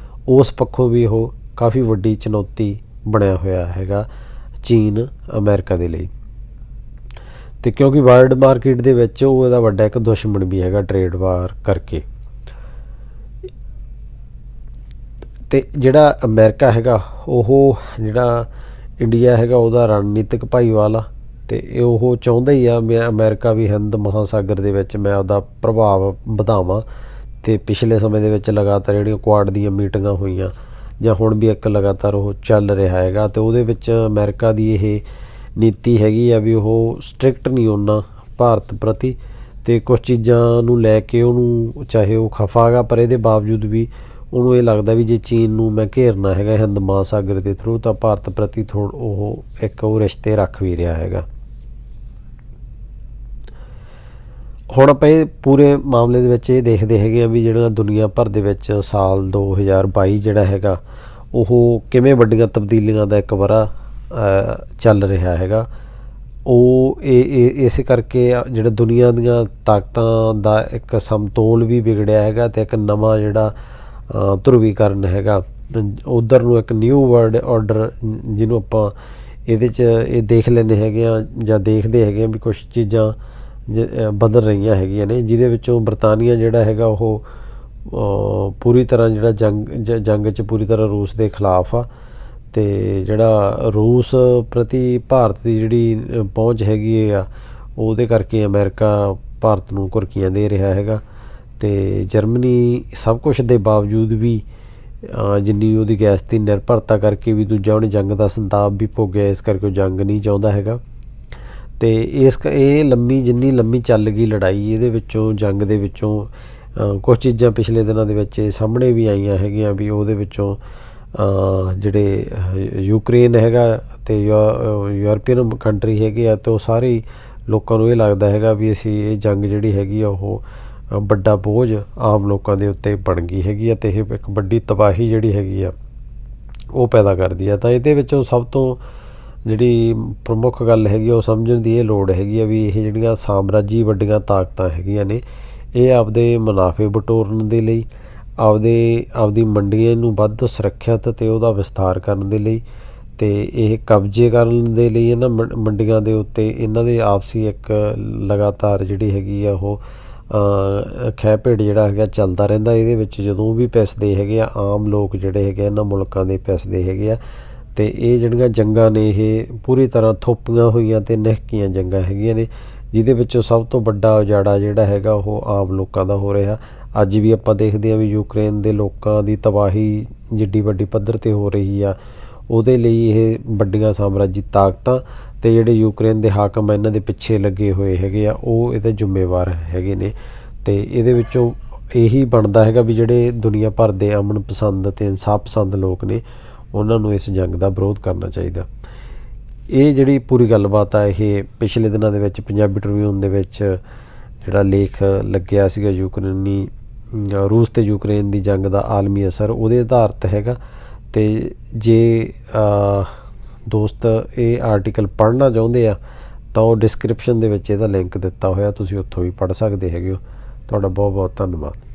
ਉਸ ਪੱਖੋਂ ਵੀ ਉਹ ਕਾਫੀ ਵੱਡੀ ਚੁਣੌਤੀ ਬਣਿਆ ਹੋਇਆ ਹੈਗਾ ਚੀਨ ਅਮਰੀਕਾ ਦੇ ਲਈ। ਅਤੇ ਕਿਉਂਕਿ ਵਰਲਡ ਮਾਰਕੀਟ ਦੇ ਵਿੱਚ ਉਹ ਇਹਦਾ ਵੱਡਾ ਇੱਕ ਦੁਸ਼ਮਣ ਵੀ ਹੈਗਾ ਟਰੇਡ ਵਾਰ ਕਰਕੇ। ਅਤੇ ਜਿਹੜਾ ਅਮਰੀਕਾ ਹੈਗਾ ਉਹ ਜਿਹੜਾ ਇੰਡੀਆ ਹੈਗਾ ਉਹਦਾ ਰਣਨੀਤਿਕ ਭਾਈਵਾਲ ਆ, ਅਤੇ ਉਹ ਚਾਹੁੰਦਾ ਹੀ ਆ ਮੈਂ ਅਮਰੀਕਾ ਵੀ ਹਿੰਦ ਮਹਾਂਸਾਗਰ ਦੇ ਵਿੱਚ ਮੈਂ ਉਹਦਾ ਪ੍ਰਭਾਵ ਵਧਾਵਾਂ। ਅਤੇ ਪਿਛਲੇ ਸਮੇਂ ਦੇ ਵਿੱਚ ਲਗਾਤਾਰ ਜਿਹੜੀਆਂ ਕੁਆਡ ਦੀਆਂ ਮੀਟਿੰਗਾਂ ਹੋਈਆਂ ਜਾਂ ਹੁਣ ਵੀ ਇੱਕ ਲਗਾਤਾਰ ਉਹ ਚੱਲ ਰਿਹਾ ਹੈਗਾ, ਅਤੇ ਉਹਦੇ ਵਿੱਚ ਅਮਰੀਕਾ ਦੀ ਇਹ ਨੀਤੀ ਹੈਗੀ ਆ ਵੀ ਉਹ ਸਟ੍ਰਿਕਟ ਨਹੀਂ ਉਹਨਾਂ ਭਾਰਤ ਪ੍ਰਤੀ, ਤੇ ਕੁਝ ਚੀਜ਼ਾਂ ਨੂੰ ਲੈ ਕੇ ਉਹਨੂੰ ਚਾਹੇ ਉਹ ਖਫਾ ਗਾ, ਪਰ ਇਹਦੇ ਬਾਵਜੂਦ ਵੀ ਉਹਨੂੰ ਇਹ ਲੱਗਦਾ ਵੀ ਜੇ ਚੀਨ ਨੂੰ ਮੈਂ ਘੇਰਨਾ ਹੈਗਾ ਹਿੰਦ ਮਹਾਸਾਗਰ ਦੇ ਥਰੂ ਤਾਂ ਭਾਰਤ ਪ੍ਰਤੀ ਉਹ ਇੱਕ ਉਹ ਰਿਸ਼ਤੇ ਰੱਖ ਵੀ ਰਿਹਾ ਹੈਗਾ। ਹੁਣ ਆਪਾਂ ਇਹ ਪੂਰੇ ਮਾਮਲੇ ਦੇ ਵਿੱਚ ਇਹ ਦੇਖਦੇ ਹੈਗੇ ਹਾਂ ਵੀ ਜਿਹੜਾ ਦੁਨੀਆ ਭਰ ਦੇ ਵਿੱਚ ਸਾਲ 2022 ਜਿਹੜਾ ਹੈਗਾ ਉਹ ਕਿਵੇਂ ਵੱਡੀਆਂ ਤਬਦੀਲੀਆਂ ਦਾ ਇੱਕ ਵਰ੍ਹਾ ਚੱਲ ਰਿਹਾ ਹੈਗਾ। ਉਹ ਇਸੇ ਕਰਕੇ ਜਿਹੜੇ ਦੁਨੀਆ ਦੀਆਂ ਤਾਕਤਾਂ ਦਾ ਇੱਕ ਸਮਤੋਲ ਵੀ ਵਿਗੜਿਆ ਹੈਗਾ ਅਤੇ ਇੱਕ ਨਵਾਂ ਜਿਹੜਾ ਧਰੁਵੀਕਰਨ ਹੈਗਾ ਉੱਧਰ ਨੂੰ ਇੱਕ ਨਿਊ ਵਰਲਡ ਆਰਡਰ ਜਿਹਨੂੰ ਆਪਾਂ ਇਹਦੇ 'ਚ ਇਹ ਦੇਖ ਲੈਂਦੇ ਹੈਗੇ ਹਾਂ ਜਾਂ ਦੇਖਦੇ ਹੈਗੇ ਹਾਂ ਵੀ ਕੁਛ ਚੀਜ਼ਾਂ ਬਦਲ ਰਹੀਆਂ ਹੈਗੀਆਂ ਨੇ, ਜਿਹਦੇ ਵਿੱਚੋਂ ਬਰਤਾਨੀਆ ਜਿਹੜਾ ਹੈਗਾ ਉਹ ਪੂਰੀ ਤਰ੍ਹਾਂ ਜਿਹੜਾ ਜੰਗ 'ਚ ਪੂਰੀ ਤਰ੍ਹਾਂ ਰੂਸ ਦੇ ਖਿਲਾਫ ਆ। ਅਤੇ ਜਿਹੜਾ ਰੂਸ ਪ੍ਰਤੀ ਭਾਰਤ ਦੀ ਜਿਹੜੀ ਪਹੁੰਚ ਹੈਗੀ ਆ ਉਹਦੇ ਕਰਕੇ ਅਮਰੀਕਾ ਭਾਰਤ ਨੂੰ ਘੁਰਕੀਆਂ ਦੇ ਰਿਹਾ ਹੈਗਾ। ਅਤੇ ਜਰਮਨੀ ਸਭ ਕੁਛ ਦੇ ਬਾਵਜੂਦ ਵੀ ਜਿੰਨੀ ਉਹਦੀ ਗੈਸ ਦੀ ਨਿਰਭਰਤਾ ਕਰਕੇ ਵੀ ਦੂਜਾ ਉਹਨੇ ਜੰਗ ਦਾ ਸੰਤਾਪ ਵੀ ਭੋਗਿਆ, ਇਸ ਕਰਕੇ ਉਹ ਜੰਗ ਨਹੀਂ ਚਾਹੁੰਦਾ ਹੈਗਾ। ਅਤੇ ਇਹ ਜਿੰਨੀ ਲੰਮੀ ਚੱਲ ਗਈ ਲੜਾਈ ਇਹਦੇ ਵਿੱਚੋਂ ਜੰਗ ਦੇ ਵਿੱਚੋਂ ਕੁਛ ਚੀਜ਼ਾਂ ਪਿਛਲੇ ਦਿਨਾਂ ਦੇ ਵਿੱਚ ਸਾਹਮਣੇ ਵੀ ਆਈਆਂ ਹੈਗੀਆਂ ਵੀ ਉਹਦੇ ਵਿੱਚੋਂ ਜਿਹੜੇ ਯੂਕਰੇਨ ਹੈਗਾ ਅਤੇ ਯੂਰਪੀਅਨ ਕੰਟਰੀ ਹੈਗੇ ਆ ਅਤੇ ਉਹ ਸਾਰੇ ਲੋਕਾਂ ਨੂੰ ਇਹ ਲੱਗਦਾ ਹੈਗਾ ਵੀ ਅਸੀਂ ਇਹ ਜੰਗ ਜਿਹੜੀ ਹੈਗੀ ਆ ਉਹ ਵੱਡਾ ਬੋਝ ਆਮ ਲੋਕਾਂ ਦੇ ਉੱਤੇ ਬਣ ਗਈ ਹੈਗੀ ਆ ਅਤੇ ਇਹ ਇੱਕ ਵੱਡੀ ਤਬਾਹੀ ਜਿਹੜੀ ਹੈਗੀ ਆ ਉਹ ਪੈਦਾ ਕਰਦੀ ਆ। ਤਾਂ ਇਹਦੇ ਵਿੱਚੋਂ ਸਭ ਤੋਂ ਜਿਹੜੀ ਪ੍ਰਮੁੱਖ ਗੱਲ ਹੈਗੀ ਉਹ ਸਮਝਣ ਦੀ ਇਹ ਲੋੜ ਹੈਗੀ ਆ ਵੀ ਇਹ ਜਿਹੜੀਆਂ ਸਾਮਰਾਜੀ ਵੱਡੀਆਂ ਤਾਕਤਾਂ ਹੈਗੀਆਂ ਨੇ ਇਹ ਆਪਦੇ ਮੁਨਾਫੇ ਬਟੋਰਨ ਦੇ ਲਈ ਆਪਦੀ ਮੰਡੀਆਂ ਨੂੰ ਵੱਧ ਸੁਰੱਖਿਅਤ ਅਤੇ ਉਹਦਾ ਵਿਸਥਾਰ ਕਰਨ ਦੇ ਲਈ ਅਤੇ ਇਹ ਕਬਜ਼ੇ ਕਰਨ ਦੇ ਲਈ ਇਹਨਾਂ ਮੰਡੀਆਂ ਦੇ ਉੱਤੇ ਇਹਨਾਂ ਦੇ ਆਪਸੀ ਇੱਕ ਲਗਾਤਾਰ ਜਿਹੜੀ ਹੈਗੀ ਆ ਉਹ ਖਹਿ ਭੇਡ ਜਿਹੜਾ ਹੈਗਾ ਚੱਲਦਾ ਰਹਿੰਦਾ। ਇਹਦੇ ਵਿੱਚ ਜਦੋਂ ਵੀ ਪਿਸਦੇ ਹੈਗੇ ਆ ਆਮ ਲੋਕ ਜਿਹੜੇ ਹੈਗੇ ਇਹਨਾਂ ਮੁਲਕਾਂ ਦੇ ਪਿਸਦੇ ਹੈਗੇ ਆ ਅਤੇ ਇਹ ਜਿਹੜੀਆਂ ਜੰਗਾਂ ਨੇ ਇਹ ਪੂਰੀ ਤਰ੍ਹਾਂ ਥੋਪੀਆਂ ਹੋਈਆਂ ਅਤੇ ਨਿਹਕੀਆਂ ਜੰਗਾਂ ਹੈਗੀਆਂ ਨੇ, ਜਿਹਦੇ ਵਿੱਚੋਂ ਸਭ ਤੋਂ ਵੱਡਾ ਉਜਾੜਾ ਜਿਹੜਾ ਹੈਗਾ ਉਹ ਆਮ ਲੋਕਾਂ ਦਾ ਹੋ ਰਿਹਾ। ਅੱਜ ਵੀ ਆਪਾਂ ਦੇਖਦੇ ਹਾਂ ਵੀ ਯੂਕਰੇਨ ਦੇ ਲੋਕਾਂ ਦੀ ਤਬਾਹੀ ਜਿੱਡੀ ਵੱਡੀ ਪੱਧਰ 'ਤੇ ਹੋ ਰਹੀ ਆ ਉਹਦੇ ਲਈ ਇਹ ਵੱਡੀਆਂ ਸਾਮਰਾਜੀ ਤਾਕਤਾਂ ਅਤੇ ਜਿਹੜੇ ਯੂਕਰੇਨ ਦੇ ਹਾਕਮ ਇਹਨਾਂ ਦੇ ਪਿੱਛੇ ਲੱਗੇ ਹੋਏ ਹੈਗੇ ਆ ਉਹ ਇਹਦੇ ਜ਼ਿੰਮੇਵਾਰ ਹੈਗੇ ਨੇ। ਅਤੇ ਇਹਦੇ ਵਿੱਚੋਂ ਇਹੀ ਬਣਦਾ ਹੈਗਾ ਵੀ ਜਿਹੜੇ ਦੁਨੀਆ ਭਰ ਦੇ ਅਮਨ ਪਸੰਦ ਅਤੇ ਇਨਸਾਫ ਪਸੰਦ ਲੋਕ ਨੇ ਉਹਨਾਂ ਨੂੰ ਇਸ ਜੰਗ ਦਾ ਵਿਰੋਧ ਕਰਨਾ ਚਾਹੀਦਾ। ਇਹ ਜਿਹੜੀ ਪੂਰੀ ਗੱਲਬਾਤ ਆ ਇਹ ਪਿਛਲੇ ਦਿਨਾਂ ਦੇ ਵਿੱਚ ਪੰਜਾਬੀ ਟ੍ਰਿਬਿਊਨ ਦੇ ਵਿੱਚ ਜਿਹੜਾ ਲੇਖ ਲੱਗਿਆ ਸੀਗਾ ਰੂਸ ਅਤੇ ਯੂਕਰੇਨ ਦੀ ਜੰਗ ਦਾ ਆਲਮੀ ਅਸਰ ਉਹਦੇ ਆਧਾਰਿਤ ਹੈਗਾ। ਅਤੇ ਜੇ ਦੋਸਤ ਇਹ ਆਰਟੀਕਲ ਪੜ੍ਹਨਾ ਚਾਹੁੰਦੇ ਆ ਤਾਂ ਉਹ ਡਿਸਕ੍ਰਿਪਸ਼ਨ ਦੇ ਵਿੱਚ ਇਹਦਾ ਲਿੰਕ ਦਿੱਤਾ ਹੋਇਆ, ਤੁਸੀਂ ਉੱਥੋਂ ਵੀ ਪੜ੍ਹ ਸਕਦੇ ਹੈਗੇ ਹੋ। ਤੁਹਾਡਾ ਬਹੁਤ ਬਹੁਤ ਧੰਨਵਾਦ।